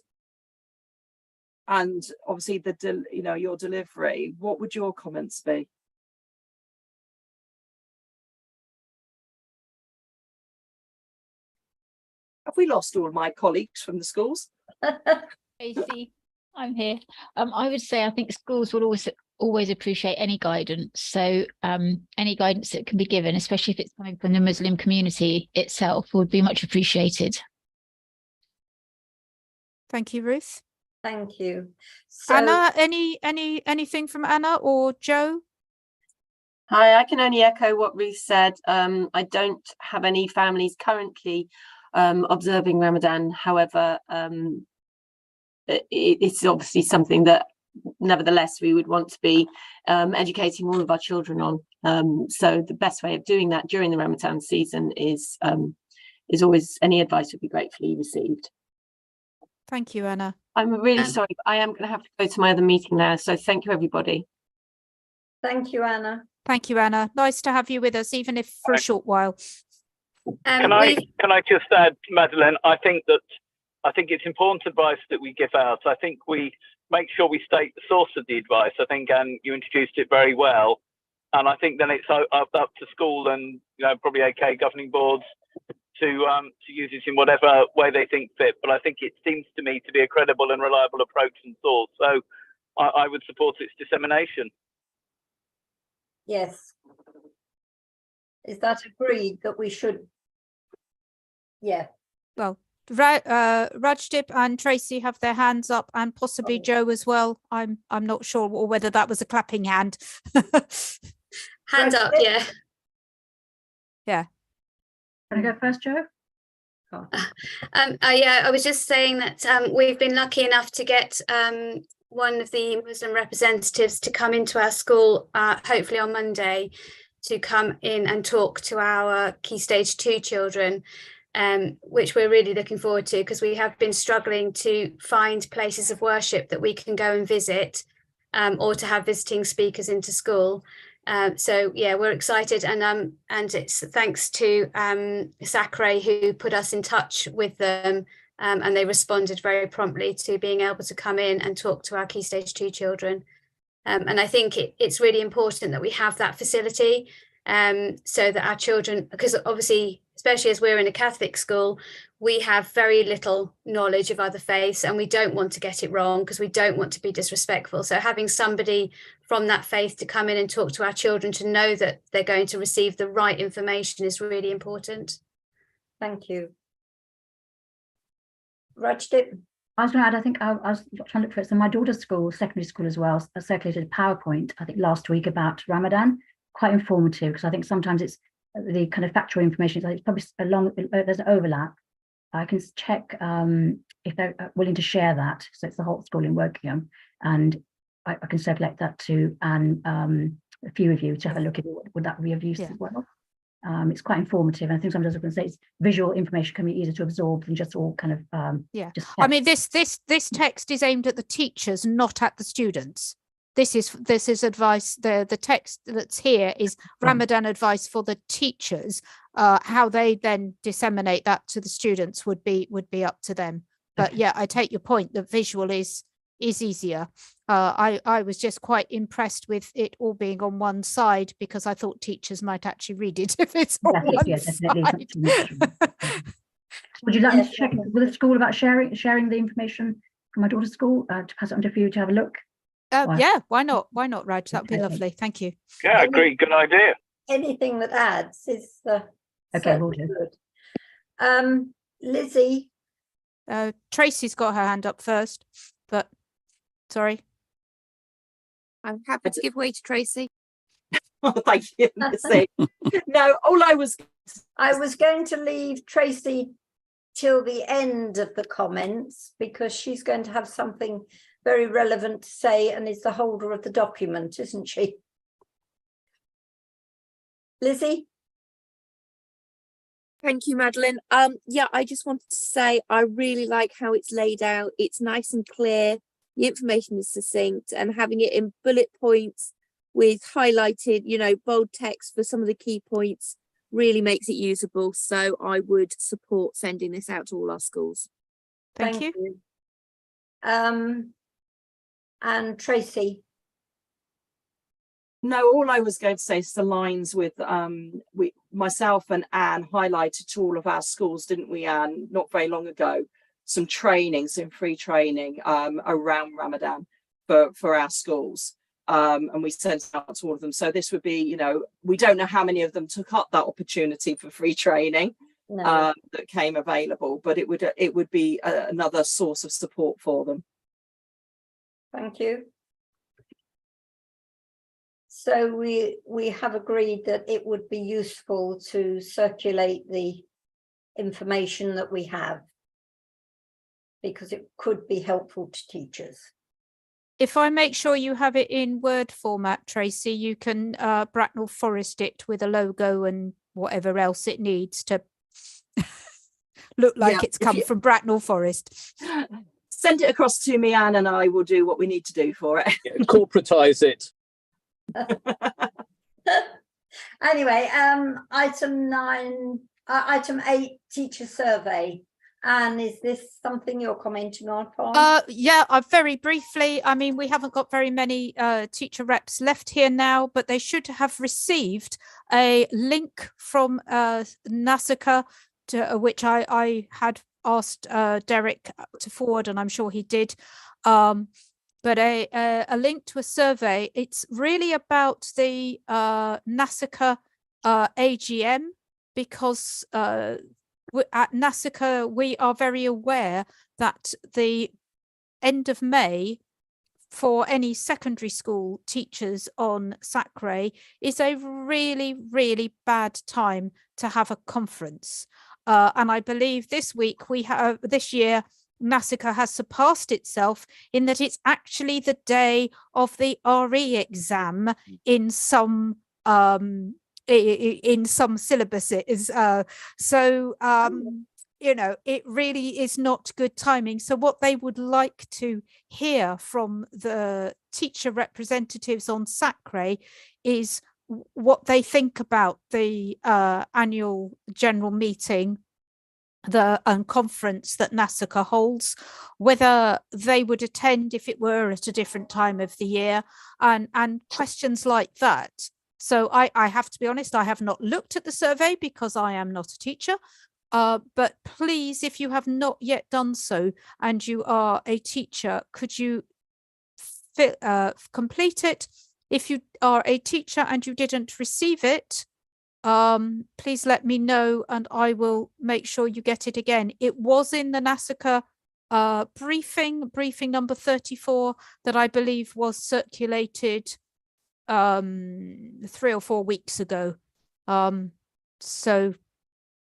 and obviously your delivery, what would your comments be? Have we lost all of my colleagues from the schools? Tracy, I'm here. I would say I think schools will always appreciate any guidance. So any guidance that can be given, especially if it's coming from the Muslim community itself, would be much appreciated. Thank you, Ruth. Thank you. So, Anna, anything from Anna or Joe? Hi, I can only echo what Ruth said. I don't have any families currently observing Ramadan. However, it's obviously something that nevertheless we would want to be educating all of our children on. So the best way of doing that during the Ramadan season is always, any advice would be gratefully received. Thank you, Anna. I'm really sorry, but I am going to have to go to my other meeting now. So thank you, everybody. thank you, Anna. Thank you, Anna. Nice to have you with us, even if for a short while. Can I just add, Madeleine? I think it's important advice that we give out. I think we make sure we state the source of the advice. I think, Anne, you introduced it very well, and I think then it's up to school and probably AK governing boards to use it in whatever way they think fit. But I think it seems to me to be a credible and reliable approach and source. So I would support its dissemination. Yes. Is that agreed that we should? Yeah. Well, Rajdip and Tracy have their hands up, and possibly Joe as well. I'm not sure, or whether that was a clapping hand. Hand up, yeah. Yeah. Can I go first, Joe? Yeah, I was just saying that we've been lucky enough to get one of the Muslim representatives to come into our school, hopefully on Monday, to come in and talk to our Key Stage 2 children, which we're really looking forward to, because we have been struggling to find places of worship that we can go and visit, or to have visiting speakers into school. So yeah, we're excited, and it's thanks to SACRE who put us in touch with them, and they responded very promptly to being able to come in and talk to our Key Stage 2 children. And I think it's really important that we have that facility, so that our children, because obviously, especially as we're in a Catholic school, we have very little knowledge of other faiths, and we don't want to get it wrong because we don't want to be disrespectful. So having somebody from that faith to come in and talk to our children, to know that they're going to receive the right information, is really important. Thank you. Rajdip? I was going to add, I think I was trying to look for it. So my daughter's school, secondary school as well, circulated a PowerPoint, I think last week, about Ramadan. Quite informative, because I think sometimes it's the kind of factual information. So it's probably there's an overlap. I can check if they're willing to share that. So it's the whole school in Wokingham, and I can circulate that to a few of you to have a look at it. Would that be of use as well? It's quite informative, and I think sometimes I can say it's visual information can be easier to absorb than just all kind of just I mean, this text is aimed at the teachers, not at the students. This is advice. The text that's here is Ramadan advice for the teachers. How they then disseminate that to the students would be up to them. But yeah, I take your point that visual is is easier. I was just quite impressed with it all being on one side, because I thought teachers might actually read it if it's on one side. Would you like me to check with the school about sharing the information from my daughter's school to pass it on to you to have a look? Yeah, why not? Why not, Raj? That would be lovely. Thank you. Yeah, great, good idea. Anything that adds is okay. Will do. Good. Lizzie. Tracy's got her hand up first, but sorry. I'm happy to give way to Tracy. Oh, thank you, Lizzie. No, all I was going to leave Tracy till the end of the comments, because she's going to have something very relevant to say and is the holder of the document, isn't she? Lizzie? Thank you, Madeline. Yeah, I just wanted to say I really like how it's laid out. It's nice and clear. The information is succinct, and having it in bullet points with highlighted, you know, bold text for some of the key points really makes it usable. So I would support sending this out to all our schools. Thank you. And Tracy. No, all I was going to say is the lines with myself and Anne highlighted to all of our schools, didn't we, Anne, not very long ago, some free training around Ramadan for our schools. And we sent it out to all of them. So this would be, you know, we don't know how many of them took up that opportunity for free training that came available, but it would be another source of support for them. Thank you. So we have agreed that it would be useful to circulate the information that we have, because it could be helpful to teachers. If I make sure you have it in Word format, Tracy, you can Bracknell Forest it with a logo and whatever else it needs to look like it's come from Bracknell Forest. Send it across to me, Anne, and I will do what we need to do for it. Yeah, corporatize it. Anyway, item 8, teacher survey. Anne, is this something you're commenting on? Yeah, very briefly. I mean, we haven't got very many teacher reps left here now, but they should have received a link from NASACA, to which I had asked Derek to forward, and I'm sure he did. But a link to a survey. It's really about the NASACA AGM, because at NASACA we are very aware that the end of May for any secondary school teachers on Sacre is a really, really bad time to have a conference. And I believe this year, NASACA has surpassed itself in that it's actually the day of the RE exam in some syllabuses. You know, it really is not good timing. So what they would like to hear from the teacher representatives on Sacre is what they think about the annual general meeting, the conference that NASACA holds, whether they would attend if it were at a different time of the year, and questions like that. So I have to be honest, I have not looked at the survey because I am not a teacher. But please, if you have not yet done so and you are a teacher, could you complete it? If you are a teacher and you didn't receive it, please let me know and I will make sure you get it again. It was in the NASACA briefing number 34 that I believe was circulated 3 or 4 weeks ago. So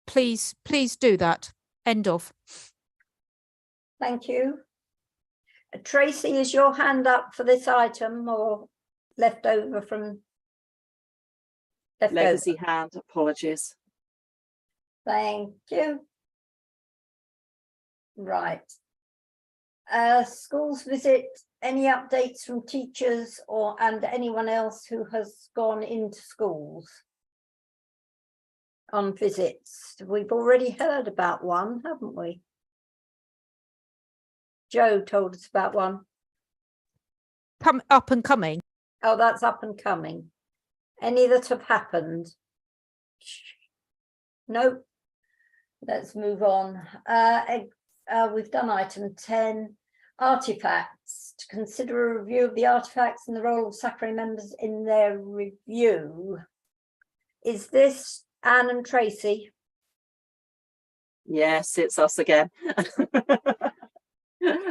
please do that. End of. Thank you. Tracy, is your hand up for this item or left over from legacy hand? Apologies. Thank you. Right. Schools visit, any updates from teachers and anyone else who has gone into schools on visits? We've already heard about one, haven't we? Joe told us about one. come up and coming. Oh, that's up and coming. Any that have happened? No. Let's move on. We've done item 10, artifacts. To consider a review of the artifacts and the role of SACRE members in their review. Is this Anne and Tracy? Yes, it's us again.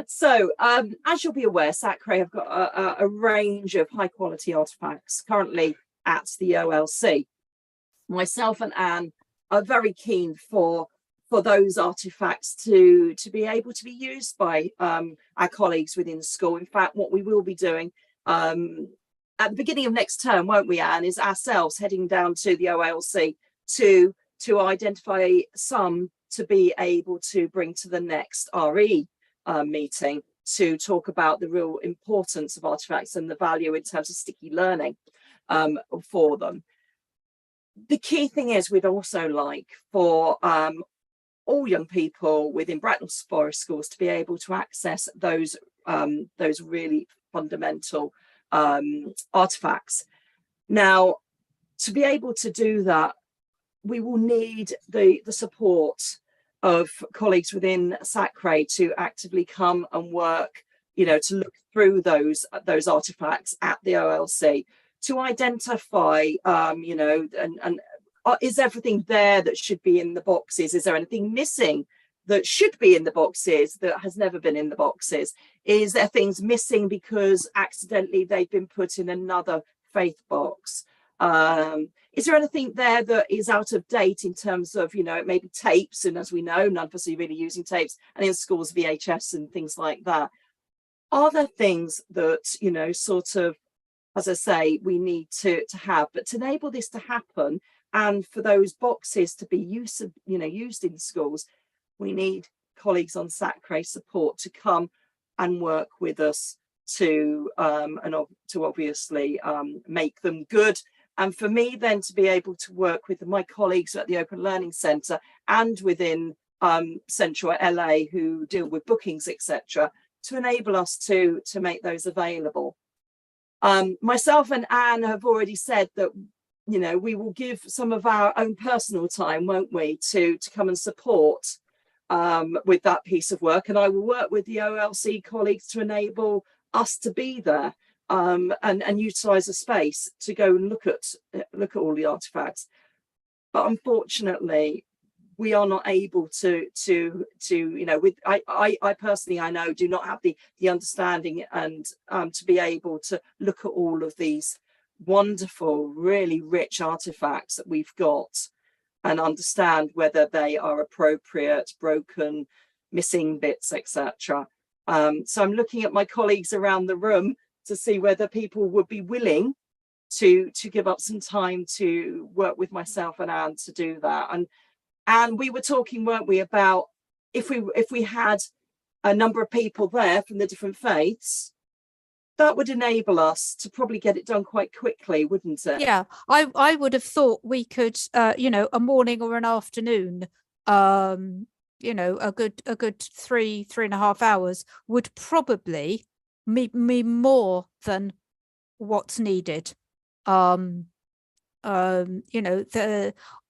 So, as you'll be aware, SACRE have got a range of high quality artifacts currently at the OLC. Myself and Anne are very keen for those artifacts to be able to be used by our colleagues within school. In fact, what we will be doing at the beginning of next term, won't we, Anne, is ourselves heading down to the OLC to identify some to be able to bring to the next RE meeting to talk about the real importance of artifacts and the value in terms of sticky learning for them. The key thing is we'd also like for all young people within Bracknell Forest schools to be able to access those really fundamental artifacts. Now, to be able to do that, we will need the support of colleagues within SACRE to actively come and work, you know, to look through those artifacts at the OLC to identify, you know, and is everything there that should be in the boxes? Is there anything missing that should be in the boxes that has never been in the boxes? Is there things missing because accidentally they've been put in another faith box? Is there anything there that is out of date in terms of, you know, maybe tapes? And as we know, none of us are really using tapes, and in schools, VHS and things like that. Are there things that, you know, sort of, as I say, we need to have, but to enable this to happen and for those boxes to be used in schools, we need colleagues on SACRE support to come and work with us to obviously make them good. And for me then to be able to work with my colleagues at the Open Learning Centre and within Central LA who deal with bookings, etc., to enable us to make those available. Myself and Anne have already said that, you know, we will give some of our own personal time, won't we, to come and support with that piece of work. And I will work with the OLC colleagues to enable us to be there and utilise the space to go and look at all the artefacts. But unfortunately, we are not able to you know, with I personally, I know, do not have the understanding and to be able to look at all of these wonderful, really rich artifacts that we've got and understand whether they are appropriate, broken, missing bits, etc. So I'm looking at my colleagues around the room to see whether people would be willing to give up some time to work with myself and Anne to do that. And we were talking, weren't we, about if we had a number of people there from the different faiths, that would enable us to probably get it done quite quickly, wouldn't it? Yeah, I would have thought we could, you know, a morning or an afternoon, you know, a good 3.5 hours would probably be more than what's needed. You know,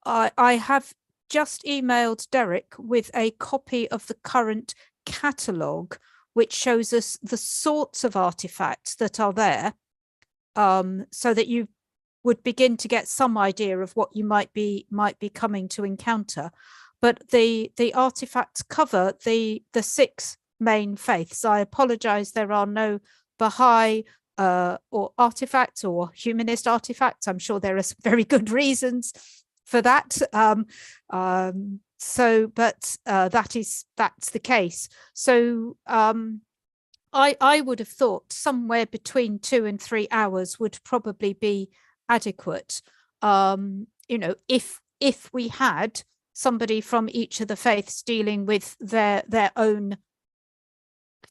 I have just emailed Derek with a copy of the current catalogue, which shows us the sorts of artifacts that are there, so that you would begin to get some idea of what you might be coming to encounter. But the artifacts cover the 6 main faiths. I apologize, there are no Baha'i or artifacts or humanist artifacts. I'm sure there are some very good reasons for that. So, but that's the case. So I would have thought somewhere between 2 and 3 hours would probably be adequate. You know, if we had somebody from each of the faiths dealing with their own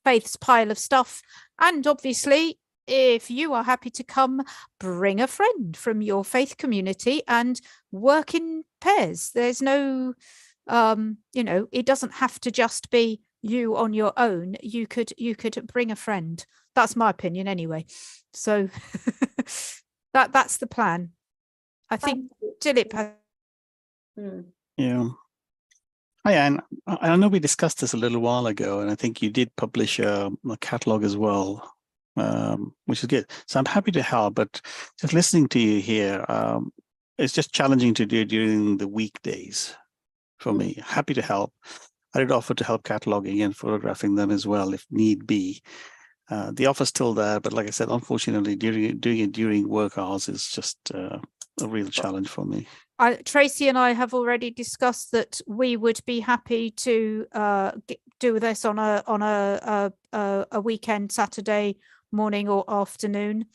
faith's pile of stuff, and obviously, if you are happy to come, bring a friend from your faith community and work in pairs. There's no, you know, it doesn't have to just be you on your own. You could bring a friend. That's my opinion anyway. So that's the plan. I think Dilip has. Yeah. Hi, Anne. I know we discussed this a little while ago, and I think you did publish a catalogue as well, which is good. So I'm happy to help, but just listening to you here, it's just challenging to do during the weekdays for me. Happy to help. I did offer to help cataloguing and photographing them as well, if need be. The offer's still there, but like I said, unfortunately, doing it during work hours is just a real challenge for me. Tracy and I have already discussed that we would be happy to do this on a weekend, Saturday morning or afternoon.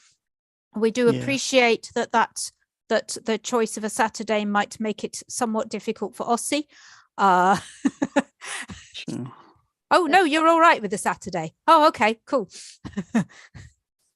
We do appreciate that the choice of a Saturday might make it somewhat difficult for Ossie. Sure. Oh no, you're all right with the Saturday. Oh, okay, cool.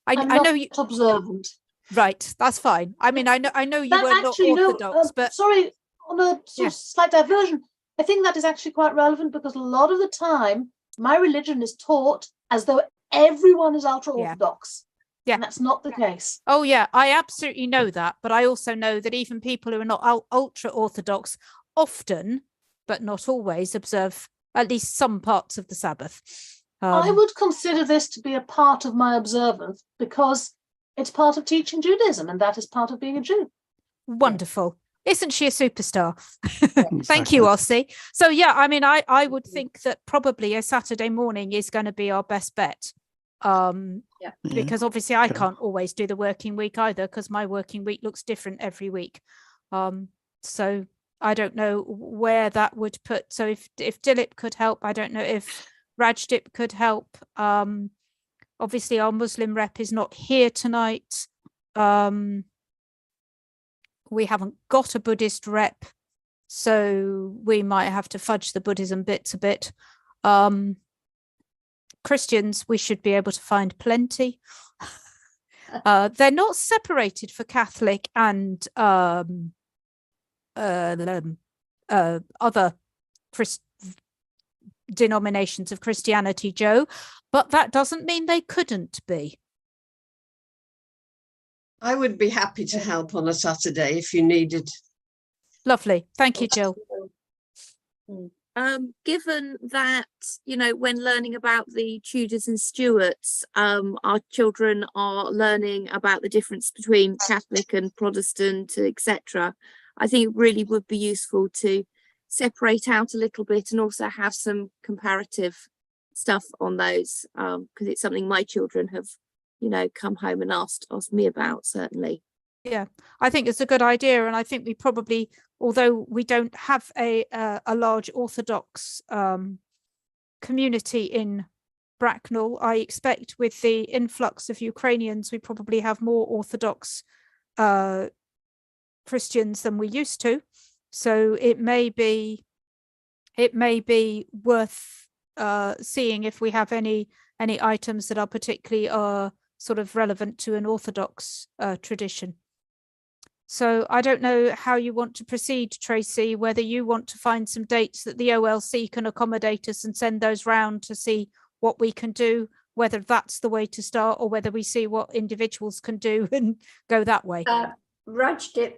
I know you observant. Right, that's fine. I mean, I know you That's were not actually orthodox, but sorry, on a sort of slight diversion, I think that is actually quite relevant because a lot of the time my religion is taught as though everyone is ultra orthodox. Yeah, and that's not the case. Oh yeah, I absolutely know that, but I also know that even people who are not ultra orthodox often, but not always, observe at least some parts of the Sabbath. I would consider this to be a part of my observance because it's part of teaching Judaism, and that is part of being a Jew. Wonderful. Isn't she a superstar? Thank you, Ossie. So yeah, I mean, I would think that probably a Saturday morning is going to be our best bet. Because obviously I can't always do the working week either, because my working week looks different every week. So I don't know where that would put. So if Dilip could help, I don't know if Rajdip could help. Obviously our Muslim rep is not here tonight. We haven't got a Buddhist rep, so we might have to fudge the Buddhism bits a bit. Christians, we should be able to find plenty. They're not separated for Catholic and other denominations of Christianity, Joe, but that doesn't mean they couldn't be. I would be happy to help on a Saturday if you needed. Lovely. Thank you, Jill. Given that, you know, when learning about the Tudors and Stuarts, our children are learning about the difference between Catholic and Protestant, etc., I think it really would be useful to separate out a little bit and also have some comparative stuff on those, because it's something my children have, you know, come home and asked me about, certainly. Yeah, I think it's a good idea, and I think we probably, although we don't have a large Orthodox community in Bracknell, I expect with the influx of Ukrainians, we probably have more Orthodox Christians than we used to. So it may be worth seeing if we have any items that are particularly sort of relevant to an Orthodox tradition. So I don't know how you want to proceed, Tracy, whether you want to find some dates that the OLC can accommodate us and send those round to see what we can do, whether that's the way to start or whether we see what individuals can do and go that way. Rajdip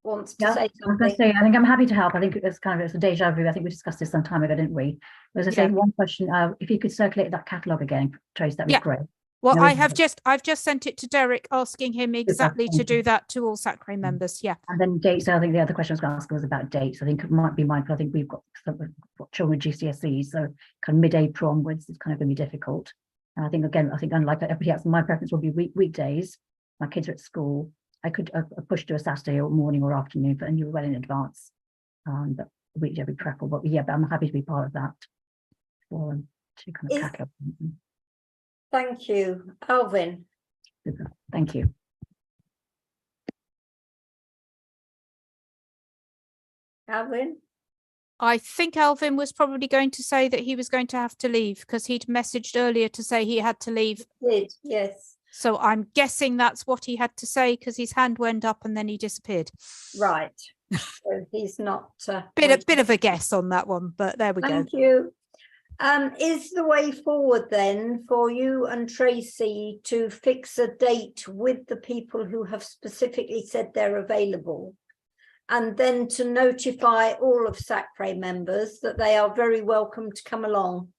wants to say I was something. going to say, I think I'm happy to help. I think it's a deja vu. I think we discussed this some time ago, didn't we? As I say, one question, if you could circulate that catalogue again, Trace, that'd be great. Well, No, I've just sent it to Derek, asking him exactly to do that to all Sacre members. Yeah. And then dates. I think the other question I was going to ask was about dates. I think it might be mindful. I think we've got children with GCSEs, so kind of mid-April onwards, it's kind of going to be difficult. And I think unlike everybody else, my preference would be weekdays. My kids are at school. I could push to a Saturday or morning or afternoon, and you're well in advance. But weekday would be preferable. But yeah, but I'm happy to be part of that. For to kind of catalogue. Thank you, Alvin. Thank you. Alvin? I think Alvin was probably going to say that he was going to have to leave because he'd messaged earlier to say he had to leave. Yes. So I'm guessing that's what he had to say because his hand went up and then he disappeared. Right. So he's not. Bit of a guess on that one, but there we go. Thank you. Is the way forward then for you and Tracy to fix a date with the people who have specifically said they're available, and then to notify all of SACRE members that they are very welcome to come along?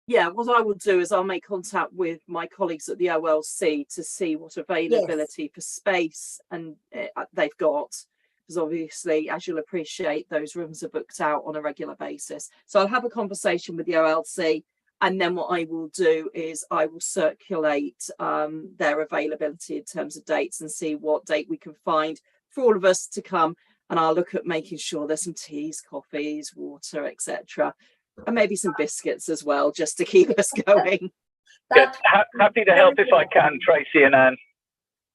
Yeah, what I will do is I'll make contact with my colleagues at the OLC to see what availability for space and they've got, because obviously, as you'll appreciate, those rooms are booked out on a regular basis. So I'll have a conversation with the OLC, and then what I will do is I will circulate their availability in terms of dates and see what date we can find for all of us to come. And I'll look at making sure there's some teas, coffees, water, etc. And maybe some biscuits as well, just to keep us going. Yeah, happy to help if I can, Tracy and Anne.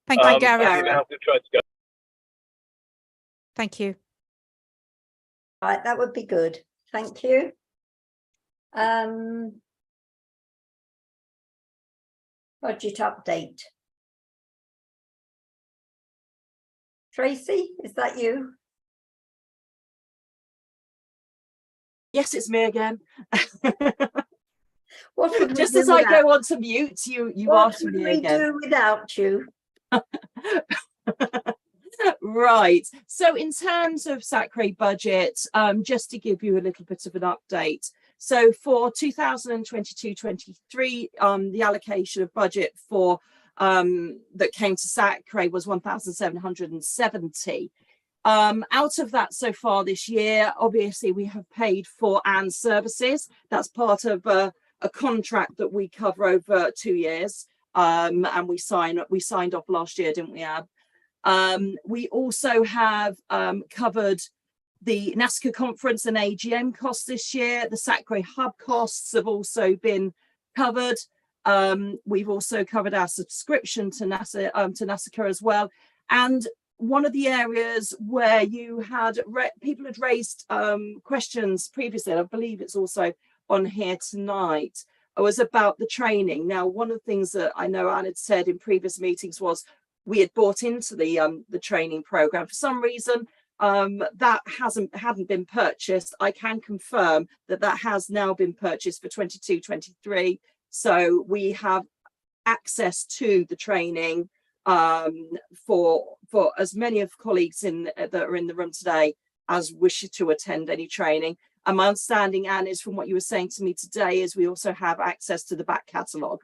Thank you, Gareth. Happy to help if try to go. Thank you. Right, that would be good. Thank you. Budget update. Tracy, is that you? Yes, it's me again. What would we just do as I without- go on to mute, you What ask would me we again. do without you? Right. So in terms of SACRE budget, just to give you a little bit of an update. So for 2022-23, the allocation of budget for that came to SACRE was 1,770. Out of that so far this year, obviously we have paid for Anne's services. That's part of a contract that we cover over 2 years. And we signed off last year, didn't we, Ab? We also have covered the NASCA conference and AGM costs this year. The SACRE hub costs have also been covered. We've also covered our subscription to NASCA as well. And one of the areas where you had people had raised questions previously, and I believe it's also on here tonight, was about the training. Now, one of the things that I know Anne had said in previous meetings was we had bought into the training program. For some reason, that hadn't been purchased. I can confirm that has now been purchased for 22-23. So we have access to the training for as many of colleagues that are in the room today as wish to attend any training. And my understanding, Anne, is from what you were saying to me today, is we also have access to the back catalogue,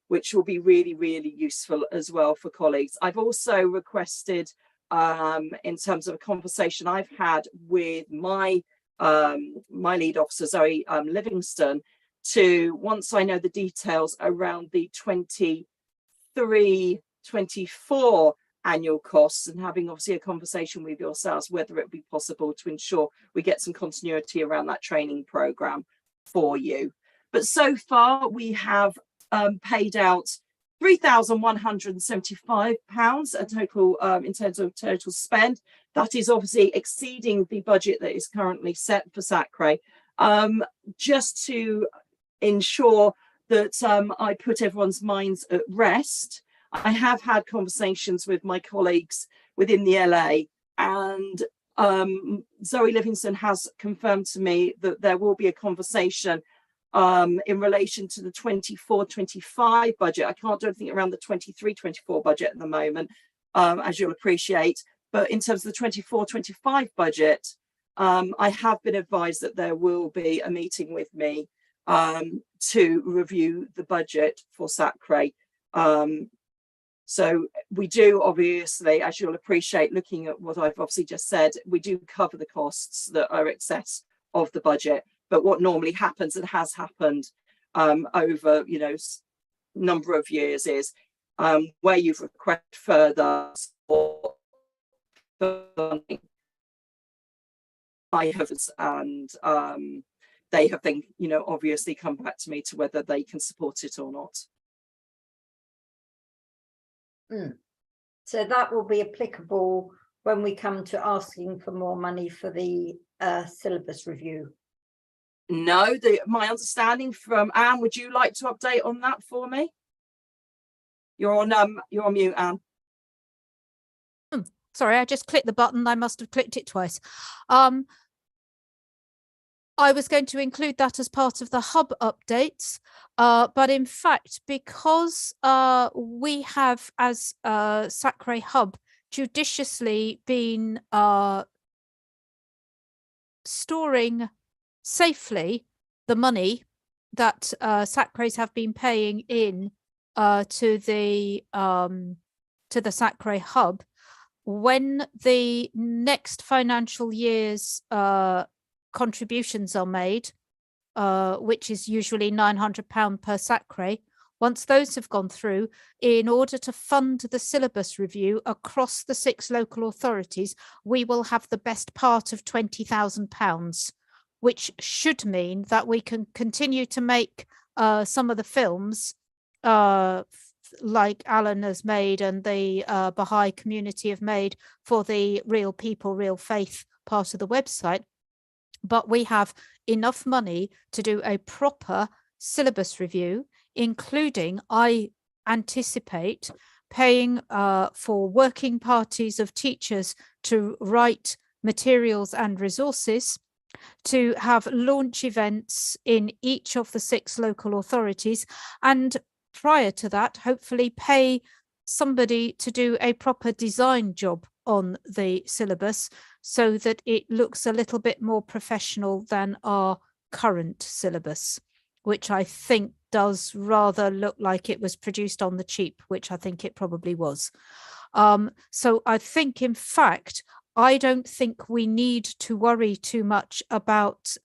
which will be really, really useful as well for colleagues. I've also requested, in terms of a conversation I've had with my lead officer, Zoe Livingston, to, once I know the details around the 23-24 annual costs, and having obviously a conversation with yourselves whether it be possible to ensure we get some continuity around that training program for you. But so far we have paid out £3,175 a total in terms of total spend. That is obviously exceeding the budget that is currently set for SACRE. Just to ensure that I put everyone's minds at rest, I have had conversations with my colleagues within the LA, and Zoe Livingston has confirmed to me that there will be a conversation in relation to the 24-25 budget. I can't do anything around the 23-24 budget at the moment, as you'll appreciate. But in terms of the 24-25 budget, I have been advised that there will be a meeting with me to review the budget for SACRE. So we do, obviously, as you'll appreciate, looking at what I've obviously just said, we do cover the costs that are excess of the budget. But what normally happens, and has happened over, number of years, is where you've requested further support, funding, I have, and they have then, obviously come back to me to whether they can support it or not. So that will be applicable when we come to asking for more money for the syllabus review. No, my understanding from Anne, would you like to update on that for me? You're on mute, Anne. Sorry, I just clicked the button. I must have clicked it twice. I was going to include that as part of the hub updates, but in fact, because we have, as Sacre Hub, judiciously been storing safely the money that Sacres have been paying in to the Sacre Hub, when the next financial year's contributions are made, which is usually £900 per Sacre. Once those have gone through, in order to fund the syllabus review across the 6 local authorities, we will have the best part of £20,000, which should mean that we can continue to make some of the films like Alan has made and the Baha'i community have made for the Real People, Real Faith part of the website. But we have enough money to do a proper syllabus review, including, I anticipate, paying for working parties of teachers to write materials and resources, to have launch events in each of the 6 local authorities, and prior to that, hopefully pay somebody to do a proper design job on the syllabus so that it looks a little bit more professional than our current syllabus, which I think does rather look like it was produced on the cheap, which I think it probably was. So I think, in fact, I don't think we need to worry too much about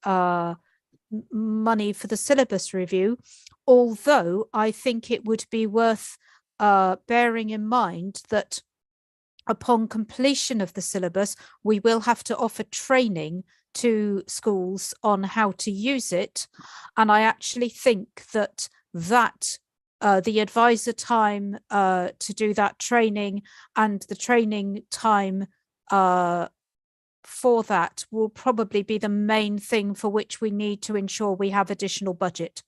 money for the syllabus review, although I think it would be worth bearing in mind that upon completion of the syllabus, we will have to offer training to schools on how to use it. And I actually think that the advisor time to do that training and the training time for that will probably be the main thing for which we need to ensure we have additional budget.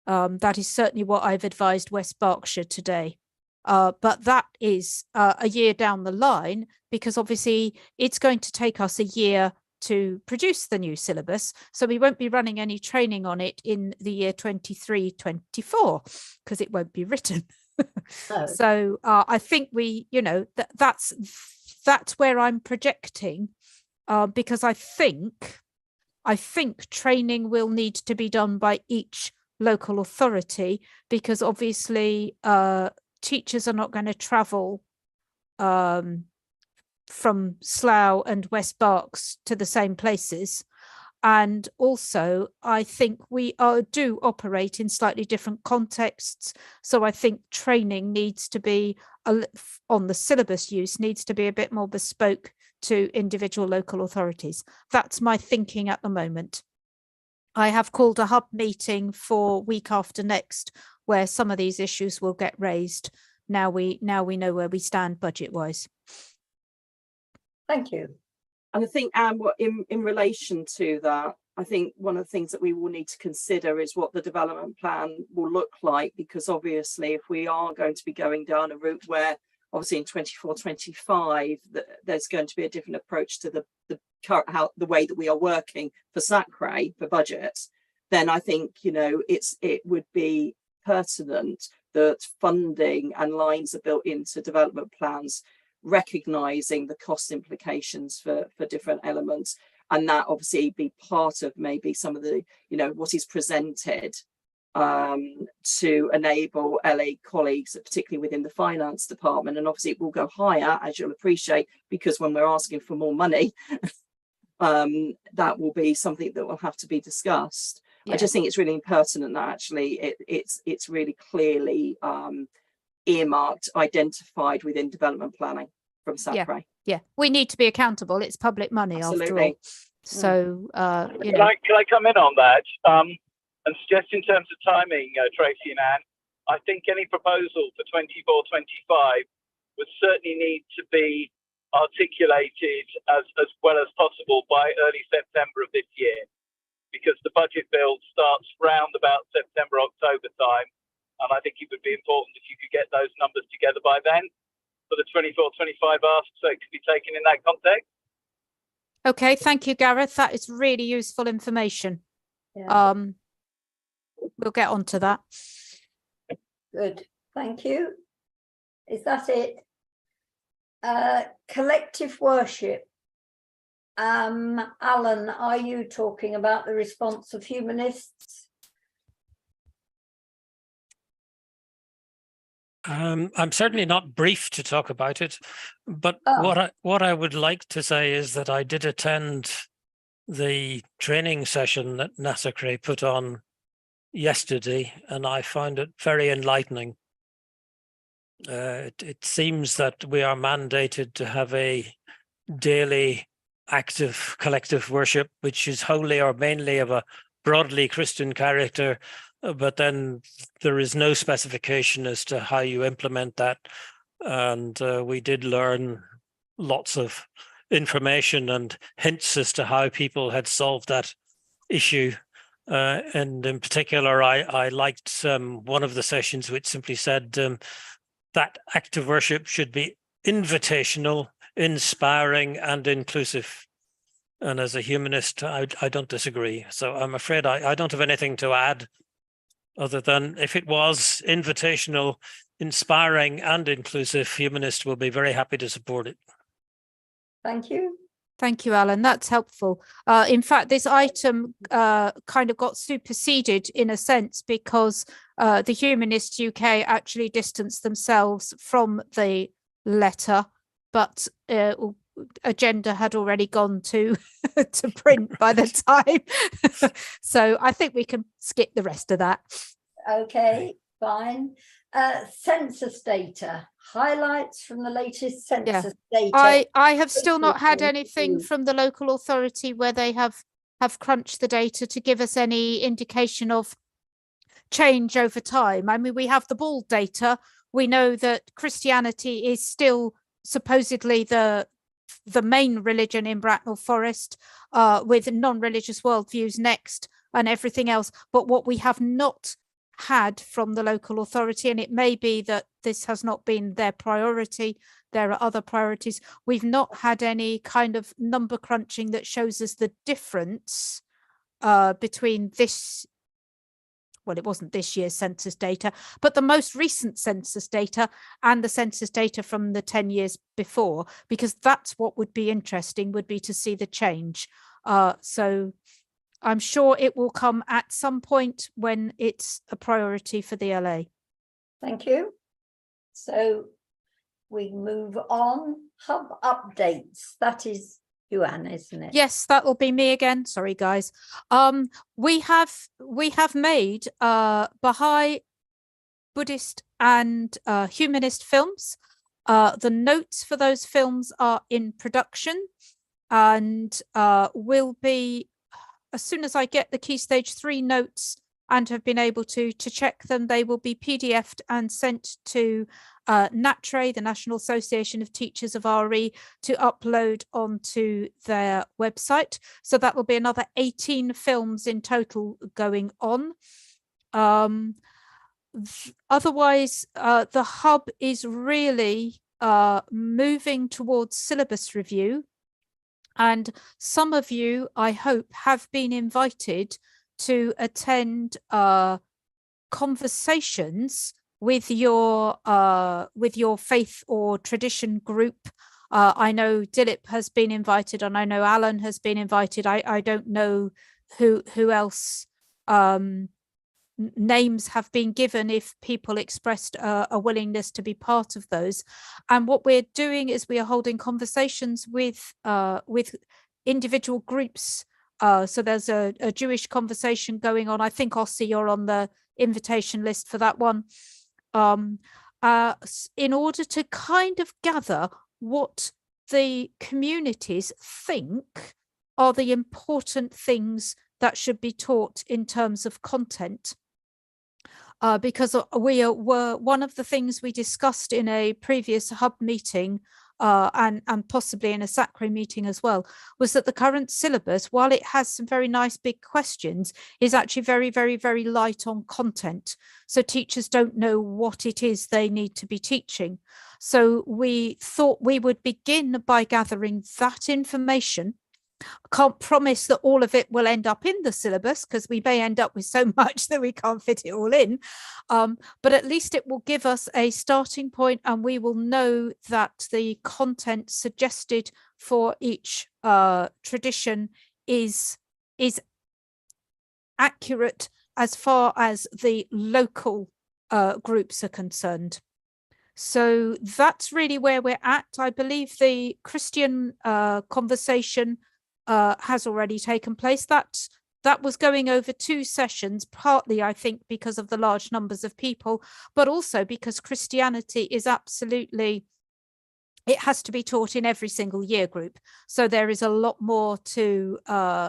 That is certainly what I've advised West Berkshire today. But that is a year down the line, because obviously it's going to take us a year to produce the new syllabus. So we won't be running any training on it in the year 23-24 because it won't be written. So I think that's where I'm projecting, because I think training will need to be done by each local authority, because obviously teachers are not going to travel from Slough and West Berks to the same places. And also, I think we do operate in slightly different contexts. So I think training needs to be, on the syllabus use, needs to be a bit more bespoke to individual local authorities. That's my thinking at the moment. I have called a hub meeting for week after next, where some of these issues will get raised. Now we know where we stand budget-wise. Thank you. And I think, Anne, in relation to that, I think one of the things that we will need to consider is what the development plan will look like, because obviously if we are going to be going down a route where obviously in 24-25 there's going to be a different approach to the way that we are working for Sacre for budgets, then I think it would be pertinent that funding and lines are built into development plans, recognizing the cost implications for different elements, and that obviously be part of maybe some of the what is presented to enable LA colleagues, particularly within the finance department. And obviously it will go higher, as you'll appreciate, because when we're asking for more money, that will be something that will have to be discussed. Yeah. I just think it's really pertinent that actually it's really clearly earmarked, identified within development planning from Sacre. Yeah, we need to be accountable. It's public money. Absolutely. After all. So can I come in on that and suggest, in terms of timing, Tracy and Anne, I think any proposal for 24-25 would certainly need to be articulated as well as possible by early September of this year, because the budget build starts round about September, October time. And I think it would be important if you could get those numbers together by then for the 24-25 ask, so it could be taken in that context. Okay, thank you, Gareth. That is really useful information. Yeah. We'll get on to that. Good, thank you. Is that it? Collective worship. Alan, are you talking about the response of humanists? I'm certainly not briefed to talk about it, but what I would like to say is that I did attend the training session that NASACRE put on yesterday, and I found it very enlightening. It seems that we are mandated to have a daily active collective worship, which is wholly or mainly of a broadly Christian character, but then there is no specification as to how you implement that. And we did learn lots of information and hints as to how people had solved that issue. And in particular, I liked one of the sessions which simply said that active worship should be invitational, inspiring, and inclusive. And as a humanist, I don't disagree. So I'm afraid I don't have anything to add other than if it was invitational, inspiring, and inclusive, humanists will be very happy to support it. Thank you. Thank you, Alan. That's helpful. In fact, this item kind of got superseded in a sense because the Humanists UK actually distanced themselves from the letter, but agenda had already gone to to print by the time. So I think we can skip the rest of that. Okay, fine. Census data. Highlights from the latest census data. I have still not had anything from the local authority where they have crunched the data to give us any indication of change over time. I mean, we have the ball data. We know that Christianity is still supposedly the main religion in Bracknell Forest, with non-religious worldviews next and everything else. But what we have not had from the local authority, and it may be that this has not been their priority, there are other priorities, we've not had any kind of number crunching that shows us the difference between this, well, it wasn't this year's census data, but the most recent census data and the census data from the 10 years before, because that's what would be interesting, would be to see the change. So I'm sure it will come at some point when it's a priority for the LA. Thank you. So we move on. Hub updates. That is you, Anne, isn't it? Yes, that will be me again. Sorry, guys. We have made Baha'i, Buddhist, and humanist films. The notes for those films are in production and will be, as soon as I get the Key Stage 3 notes and have been able to check them, they will be PDF'd and sent to NATRE, the National Association of Teachers of RE, to upload onto their website. So that will be another 18 films in total going on. Otherwise, the hub is really moving towards syllabus review. And some of you, I hope, have been invited to attend conversations with your faith or tradition group. I know Dilip has been invited, and I know Alan has been invited. I don't know who else names have been given if people expressed a willingness to be part of those. And what we're doing is we are holding conversations with individual groups. So there's a Jewish conversation going on. I think, Ossie, you're on the invitation list for that one. In order to kind of gather what the communities think are the important things that should be taught in terms of content. Because we were one of the things we discussed in a previous hub meeting and possibly in a SACRE meeting as well, was that the current syllabus, while it has some very nice big questions, is actually very, very, very light on content. So teachers don't know what it is they need to be teaching. So we thought we would begin by gathering that information I can't promise that all of it will end up in the syllabus, because we may end up with so much that we can't fit it all in. But at least it will give us a starting point, and we will know that the content suggested for each tradition is accurate as far as the local groups are concerned. So that's really where we're at. I believe the Christian conversation has already taken place. That was going over 2 sessions, partly, I think, because of the large numbers of people, but also because Christianity is absolutely, it has to be taught in every single year group. So there is a lot more to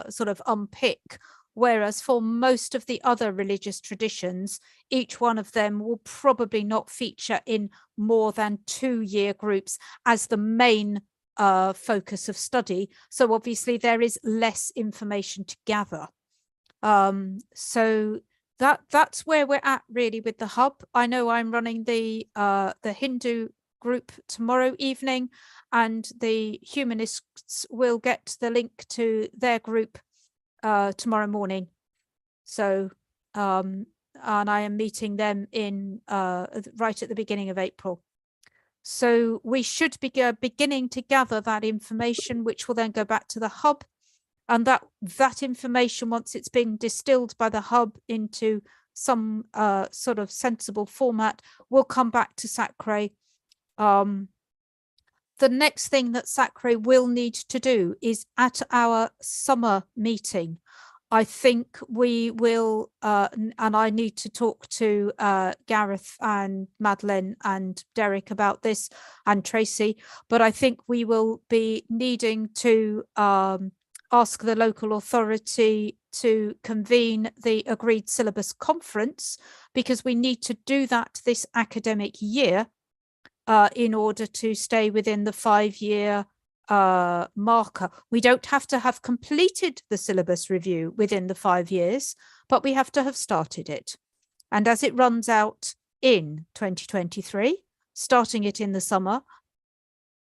sort of unpick. Whereas for most of the other religious traditions, each one of them will probably not feature in more than 2-year groups as the main focus of study. So obviously there is less information to gather. So that's where we're at really with the hub. I know I'm running the Hindu group tomorrow evening, and the humanists will get the link to their group tomorrow morning. So and I am meeting them in right at the beginning of April. So we should be beginning to gather that information, which will then go back to the hub, and that information, once it's been distilled by the hub into some sort of sensible format, will come back to SACRE. The next thing that SACRE will need to do is, at our summer meeting, I think we will, and I need to talk to Gareth and Madeleine and Derek about this, and Tracy, but I think we will be needing to ask the local authority to convene the agreed syllabus conference, because we need to do that this academic year in order to stay within the 5-year marker. We don't have to have completed the syllabus review within the 5 years, but we have to have started it. And as it runs out in 2023, starting it in the summer,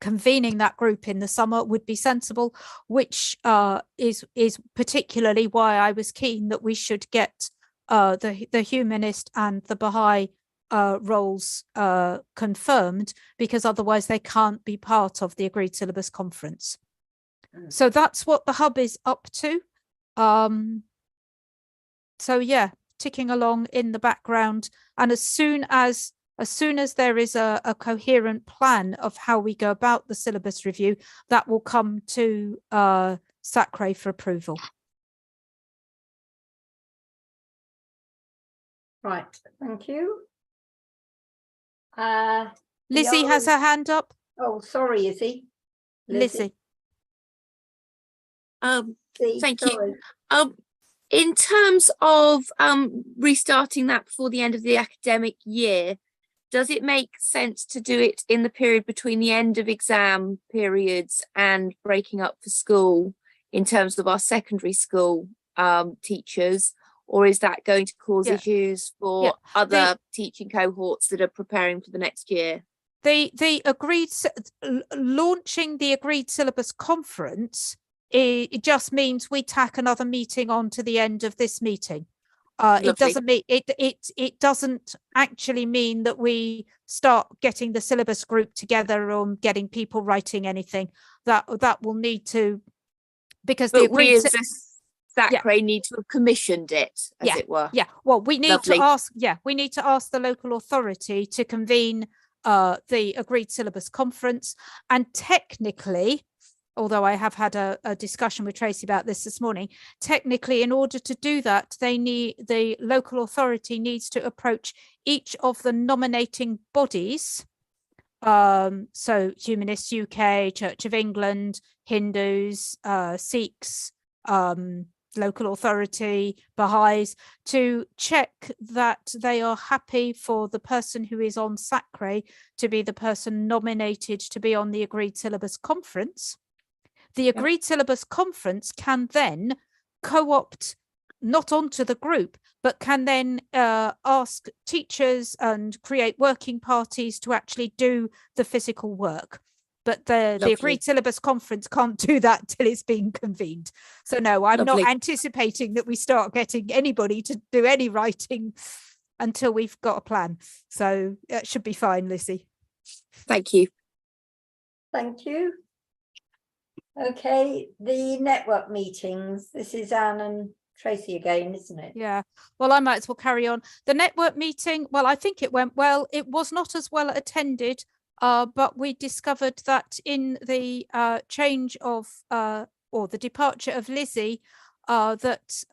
convening that group in the summer would be sensible, which is particularly why I was keen that we should get the humanist and the Baha'i roles confirmed, because otherwise they can't be part of the agreed syllabus conference. So that's what the hub is up to. So yeah, ticking along in the background, and as soon as there is a coherent plan of how we go about the syllabus review, that will come to SACRE for approval. Right, thank you. Lizzie has her hand up. Oh, sorry, Izzy. Lizzie. Thank you. In terms of restarting that before the end of the academic year, does it make sense to do it in the period between the end of exam periods and breaking up for school in terms of our secondary school teachers? Or is that going to cause issues for other teaching cohorts that are preparing for the next year? The agreed launching the agreed syllabus conference, it just means we tack another meeting on to the end of this meeting. It doesn't mean it doesn't actually mean that we start getting the syllabus group together or getting people writing anything. That will need to, because the agreed SACRE need to have commissioned it, as it were. Yeah. Well, we need to ask. Yeah, we need to ask the local authority to convene the agreed syllabus conference, and technically, although I have had a discussion with Tracy about this morning, technically, in order to do that, the local authority needs to approach each of the nominating bodies. So Humanists UK, Church of England, Hindus, Sikhs, local authority, Baha'is, to check that they are happy for the person who is on SACRE to be the person nominated to be on the agreed syllabus conference. The agreed syllabus conference can then co-opt not onto the group, but can then ask teachers and create working parties to actually do the physical work. but the Lovely. agreed syllabus conference can't do that till it's been convened. So no, I'm Lovely. not anticipating that we start getting anybody to do any writing until we've got a plan. So it should be fine, Lizzie. Thank you. Thank you. Okay, the network meetings. This is Anne and Tracy again, isn't it? Yeah, well, I might as well carry on. The network meeting, well, I think it went well. It was not as well attended, but we discovered that in the change of or the departure of Lizzie, that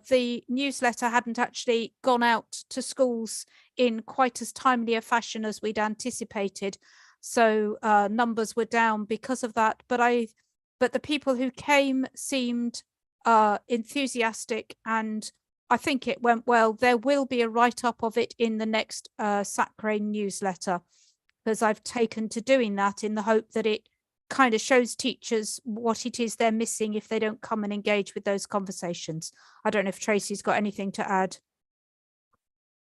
the newsletter hadn't actually gone out to schools in quite as timely a fashion as we'd anticipated. So numbers were down because of that. But the people who came seemed enthusiastic, and I think it went well. There will be a write-up of it in the next SACRE newsletter, because I've taken to doing that in the hope that it kind of shows teachers what it is they're missing if they don't come and engage with those conversations. I don't know if Tracy's got anything to add.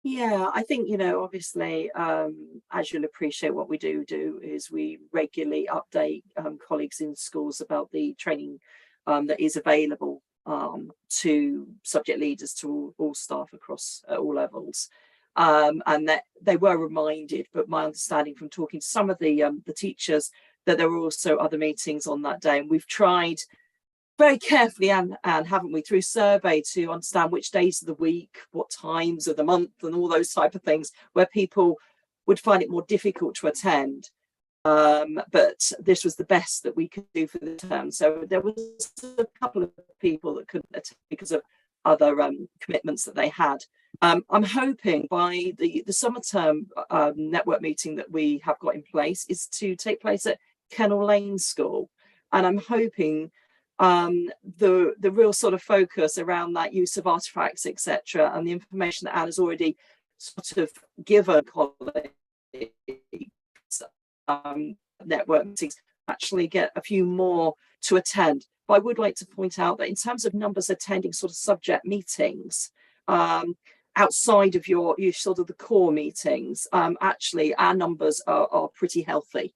Yeah, I think, obviously, as you'll appreciate, what we do is we regularly update colleagues in schools about the training that is available to subject leaders, to all staff across all levels. And that they were reminded, but my understanding from talking to some of the teachers, that there were also other meetings on that day. And we've tried very carefully, and haven't we, through survey, to understand which days of the week, what times of the month, and all those type of things, where people would find it more difficult to attend. But this was the best that we could do for the term. So there was a couple of people that couldn't attend because of other commitments that they had. I'm hoping by the summer term network meeting that we have got in place is to take place at Kennel Lane School. And I'm hoping the real sort of focus around that use of artifacts, etc., and the information that Anne has already sort of given colleagues, network meetings, actually get a few more to attend. But I would like to point out that in terms of numbers attending sort of subject meetings, outside of your sort of the core meetings, actually our numbers are pretty healthy.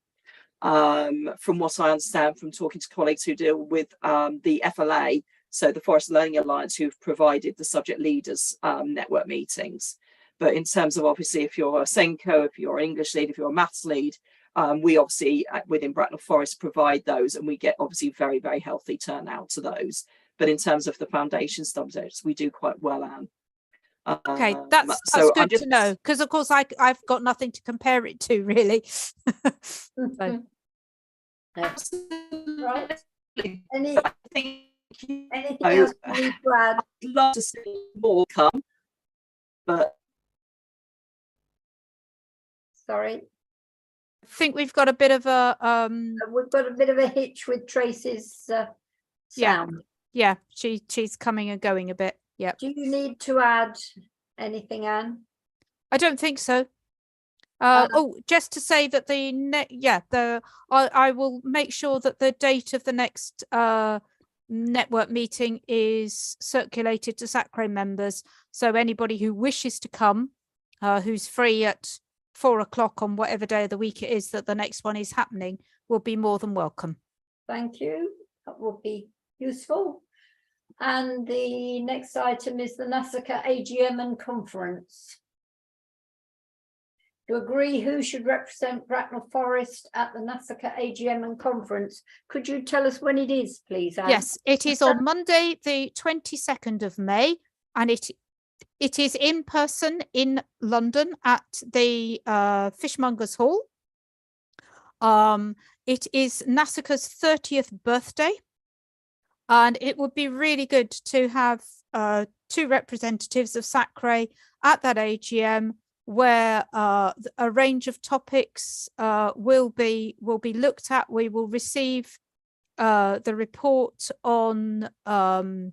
From what I understand from talking to colleagues who deal with the FLA, so the Forest Learning Alliance, who've provided the subject leaders network meetings. But in terms of, obviously, if you're a SENCO, if you're an English lead, if you're a maths lead, we obviously within Bracknell Forest provide those, and we get obviously very, very healthy turnout to those. But in terms of the foundation subjects, we do quite well, Anne. Okay, that's so good to know, because of course I've got nothing to compare it to, really. So. Right. Anything else you need to add? I'd love to see more come, but sorry. I think we've got a bit of a we've got a bit of a hitch with Tracy's sound. Yeah, she's coming and going a bit. Yeah. Do you need to add anything, Anne? I don't think so. Oh, just to say that I will make sure that the date of the next network meeting is circulated to SACRE members. So anybody who wishes to come, who's free at 4 o'clock on whatever day of the week it is that the next one is happening, will be more than welcome. Thank you. That will be useful. And the next item is the NASACA AGM and conference. To agree who should represent Bracknell Forest at the NASACA AGM and conference. Could you tell us when it is, please, Anne? Yes, it is on Monday, the 22nd of May, and it is in person in London at the Fishmongers Hall. It is NASACA's 30th birthday. And it would be really good to have 2 representatives of SACRE at that AGM, where a range of topics will be looked at. We will receive the report on the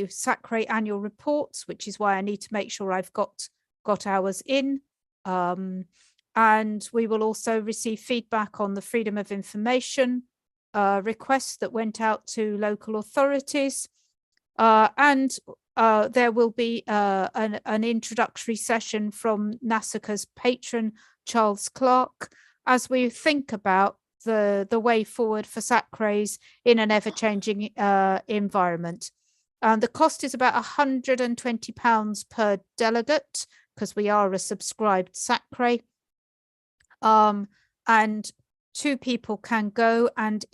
SACRE annual reports, which is why I need to make sure I've got ours in. And we will also receive feedback on the freedom of information requests that went out to local authorities, and there will be an introductory session from NASACA's patron, Charles Clark, as we think about the way forward for SACRAs in an ever-changing environment. The cost is about £120 per delegate, because we are a subscribed SACRA. And 2 people can go, and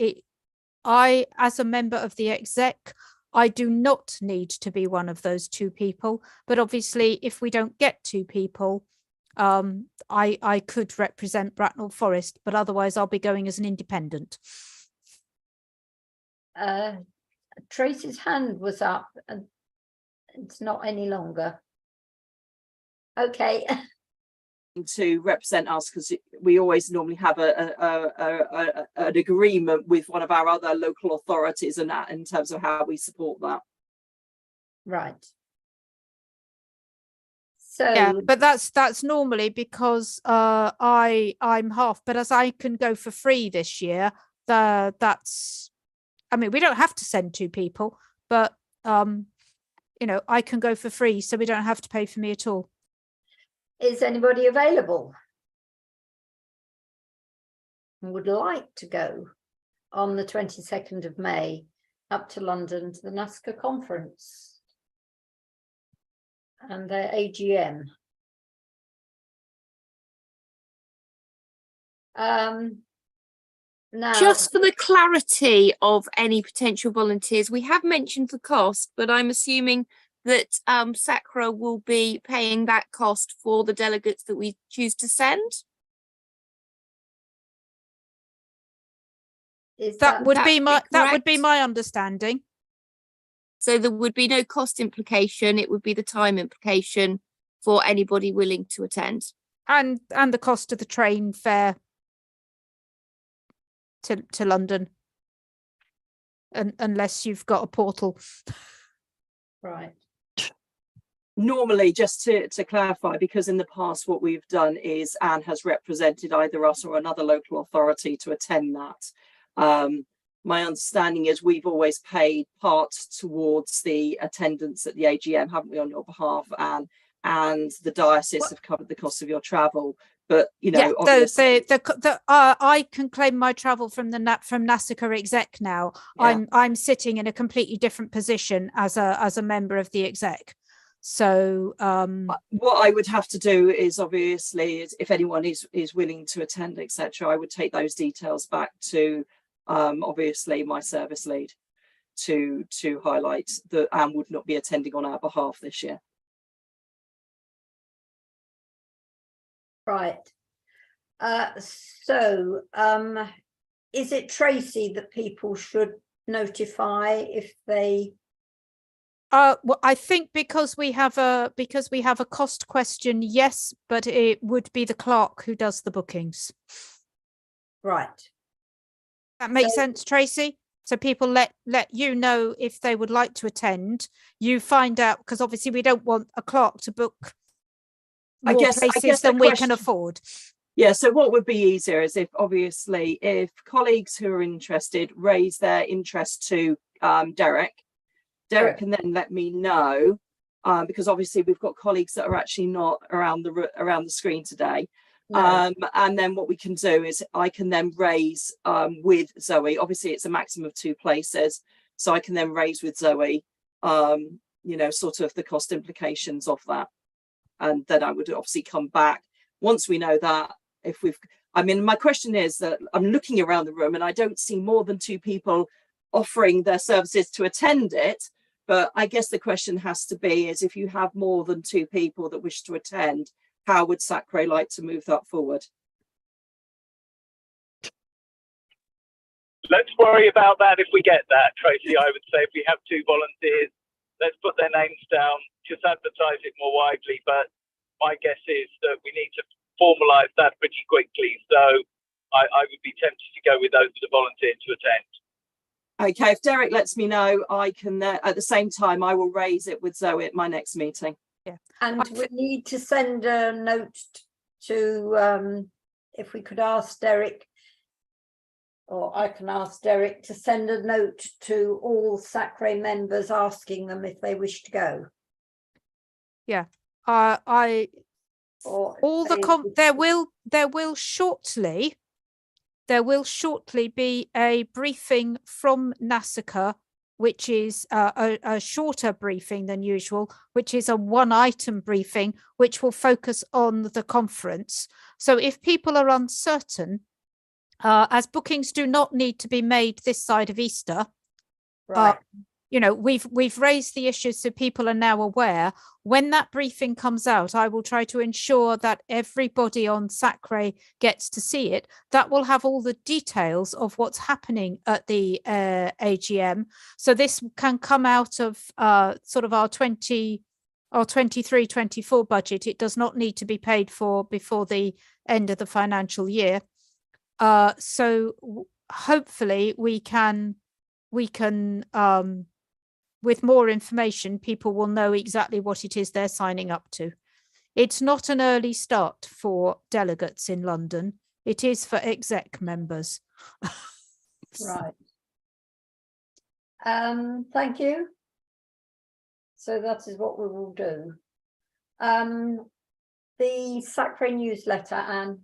I, as a member of the exec, I do not need to be one of those 2 people, but obviously if we don't get 2 people, I could represent Bracknell Forest, but otherwise I'll be going as an independent. Tracy's hand was up and it's not any longer. Okay. To represent us, because we always normally have an agreement with one of our other local authorities and that in terms of how we support that. Right. So yeah, but that's normally because I'm half, but as I can go for free this year, that's, I mean, we don't have to send 2 people, but you know, I can go for free, so we don't have to pay for me at all. is anybody available? Would like to go on the 22nd of May up to London to the NASCA conference and their AGM. Now, just for the clarity of any potential volunteers, we have mentioned the cost, but I'm assuming that SACRA will be paying that cost for the delegates that we choose to send. That would be my understanding. So there would be no cost implication. It would be the time implication for anybody willing to attend. And the cost of the train fare to London, unless you've got a portal. Right. Normally, just to clarify, because in the past what we've done is Anne has represented either us or another local authority to attend that. My understanding is we've always paid part towards the attendance at the AGM, haven't we, on your behalf, Anne? And the diocese have covered the cost of your travel. But you know, yeah, I can claim my travel from NASCA exec now. Yeah. I'm sitting in a completely different position as a member of the exec. So what I would have to do is obviously is if anyone is willing to attend, etc., I would take those details back to obviously my service lead to highlight that Anne would not be attending on our behalf this year. Right. So is it Tracy that people should notify if they? Well, I think because we have a cost question, yes, but it would be the clerk who does the bookings. Right. That makes sense, Tracy? So people let you know if they would like to attend. You find out, because obviously we don't want a clerk to book more places than we can afford. Yeah, so what would be easier is if colleagues who are interested raise their interest to Derek can then let me know, because obviously we've got colleagues that are actually not around the screen today. No. And then what we can do is I can then raise with Zoe. Obviously it's a maximum of 2 places, so I can then raise with Zoe you know, sort of the cost implications of that, and then I would obviously come back once we know that. If we've, I mean, my question is that I'm looking around the room and I don't see more than 2 people offering their services to attend it. But I guess the question has to be is if you have more than 2 people that wish to attend, how would SACRA like to move that forward? Let's worry about that if we get that, Tracy. I would say if we have 2 volunteers, let's put their names down, just advertise it more widely. But my guess is that we need to formalise that pretty quickly. So I would be tempted to go with those that are volunteered to attend. Okay, if Derek lets me know, I can at the same time I will raise it with Zoe at my next meeting. Yeah, and we need to send a note to if we could ask Derek, or I can ask Derek to send a note to all SACRA members asking them if they wish to go. Yeah, there will shortly there will shortly be a briefing from NASACA, which is a shorter briefing than usual, which is a one-item briefing, which will focus on the conference. So if people are uncertain, as bookings do not need to be made this side of Easter, Right. you know, we've raised the issue so people are now aware. When that briefing comes out, I will try to ensure that everybody on SACRE gets to see it. That will have all the details of what's happening at the AGM. So this can come out of sort of our 23-24 budget. It does not need to be paid for before the end of the financial year. So hopefully we can with more information, people will know exactly what it is they're signing up to. It's not an early start for delegates in London. It is for exec members. Right. Thank you. So that is what we will do. The SACRE newsletter, Anne.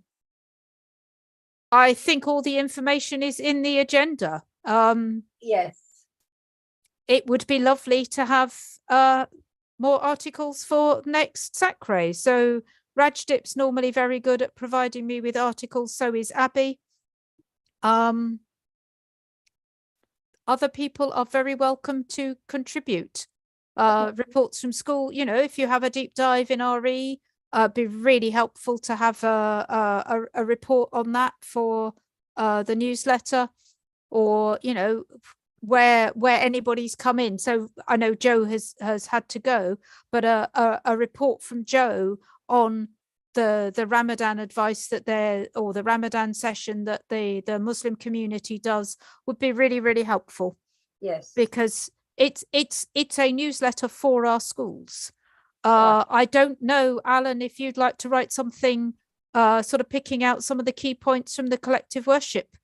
I think all the information is in the agenda. Yes. It would be lovely to have more articles for next SACRE. So Rajdip's normally very good at providing me with articles, so is Abby. Other people are very welcome to contribute. Reports from school, you know, if you have a deep dive in RE, be really helpful to have a report on that for the newsletter, or, you know, where anybody's come in. So I know Joe has had to go, but a report from Joe on the Ramadan advice that or the Ramadan session that the Muslim community does would be really, really helpful. Yes. Because it's a newsletter for our schools. I don't know, Alan, if you'd like to write something sort of picking out some of the key points from the collective worship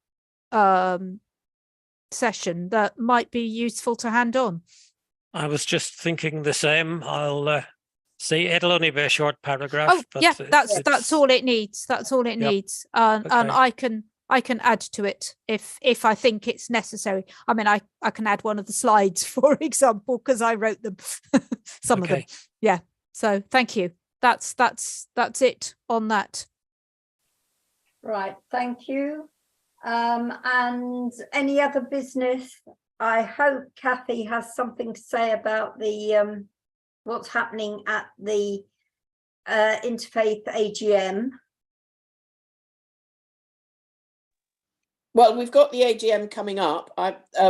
session that might be useful to hand on. I was just thinking the same. I'll see. It'll only be a short paragraph. Oh, but yeah, that's all it needs. That's all it needs. And I can add to it if I think it's necessary. I mean, I can add one of the slides, for example, because I wrote them, some of them. Yeah. So thank you. That's it on that. Right. Thank you. And any other business? I hope Kathy has something to say about the what's happening at the Interfaith AGM. Well, we've got the AGM coming up.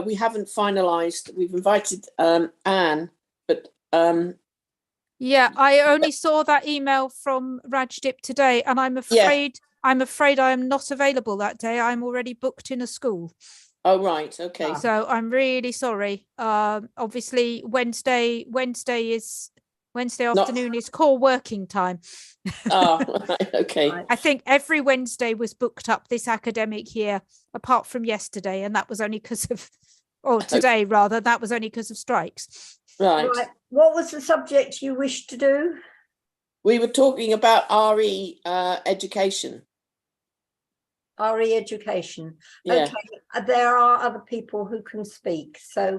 We haven't finalised. We've invited Anne, but yeah, I only saw that email from Rajdip today, and I'm afraid I am not available that day. I'm already booked in a school. Oh, right. Okay. So I'm really sorry. Obviously Wednesday afternoon is core working time. Oh, right. Okay. I think every Wednesday was booked up this academic year, apart from yesterday, and that was only because of, or today rather, that was only because of strikes. Right. What was the subject you wished to do? We were talking about RE education. RE education. Yeah. Okay, there are other people who can speak, so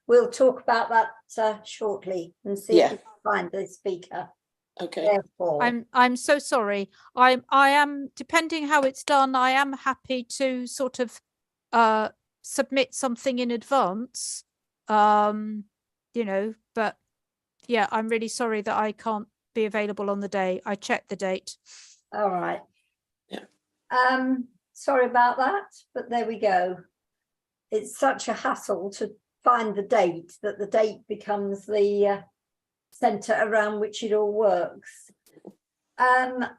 we'll talk about that shortly and see if we can find the speaker. Okay. Therefore, I'm so sorry. I am, depending how it's done, I am happy to sort of submit something in advance. You know, but yeah, I'm really sorry that I can't be available on the day. I checked the date. all right. Yeah. Sorry about that, but there we go. It's such a hassle to find the date that the date becomes the center around which it all works.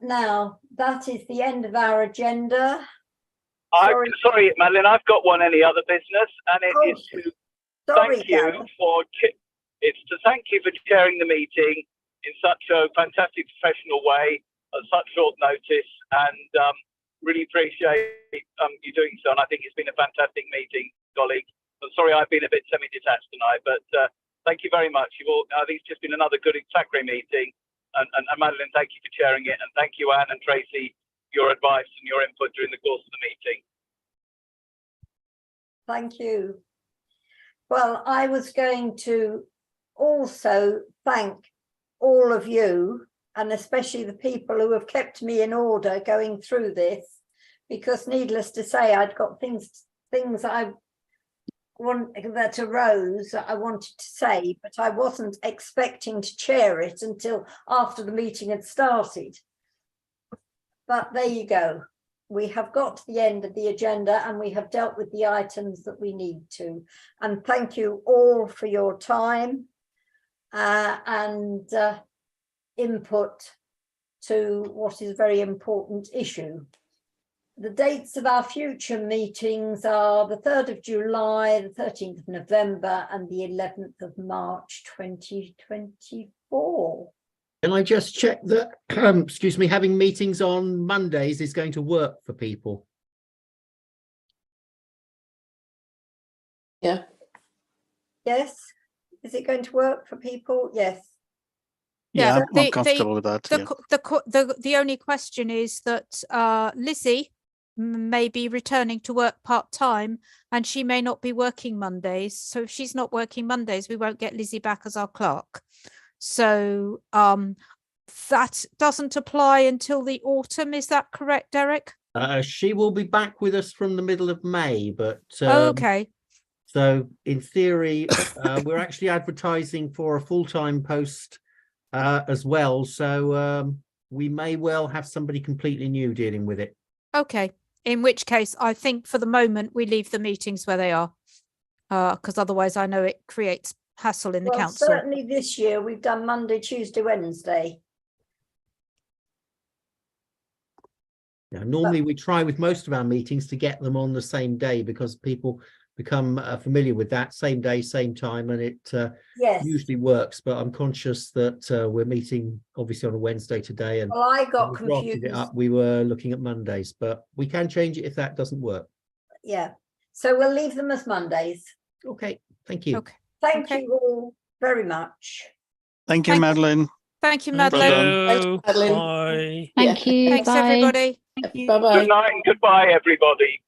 Now that is the end of our agenda. Sorry, Madeline, I've got one. Any other business? And it is to thank you for chairing the meeting in such a fantastic professional way at such short notice, and really appreciate you doing so. And I think it's been a fantastic meeting, colleague. I'm sorry I've been a bit semi-detached tonight, but thank you very much. I think it's just been another good SACRE meeting, and Madeline, thank you for chairing it, and thank you, Anne and Tracy, your advice and your input during the course of the meeting. Thank you. Well, I was going to also thank all of you, and especially the people who have kept me in order going through this, because needless to say, I'd got things I want that arose that I wanted to say, but I wasn't expecting to chair it until after the meeting had started. But there you go. We have got to the end of the agenda and we have dealt with the items that we need to. And thank you all for your time and input to what is a very important issue. The dates of our future meetings are the 3rd of July, the 13th of November and the 11th of March 2024. Can I just check that, excuse me, having meetings on Mondays is going to work for people? Yeah. Yes. Is it going to work for people? Yes. Yeah, I'm comfortable with that. The only question is that Lizzie may be returning to work part-time and she may not be working Mondays. So if she's not working Mondays, we won't get Lizzie back as our clerk. So that doesn't apply until the autumn. Is that correct, Derek? She will be back with us from the middle of May, but Okay. So in theory, we're actually advertising for a full-time post as well. So we may well have somebody completely new dealing with it. Okay. In which case, I think for the moment we leave the meetings where they are, because otherwise I know it creates hassle in the council. Certainly this year we've done Monday, Tuesday, Wednesday. Now, normally we try with most of our meetings to get them on the same day because people become familiar with that same day, same time, and it Yes. usually works. But I'm conscious that we're meeting obviously on a Wednesday today, and Well, I got when we drafted confused. it up, we were looking at Mondays, but we can change it if that doesn't work. Yeah. So we'll leave them as Mondays. Okay. Thank you. Okay. Thank you all very much. Thank you, Madeline. Thank you, Thank Madeline. you. Madeline. Bye. Thank you. Thanks, Bye. everybody. Bye bye. Good night and goodbye, everybody.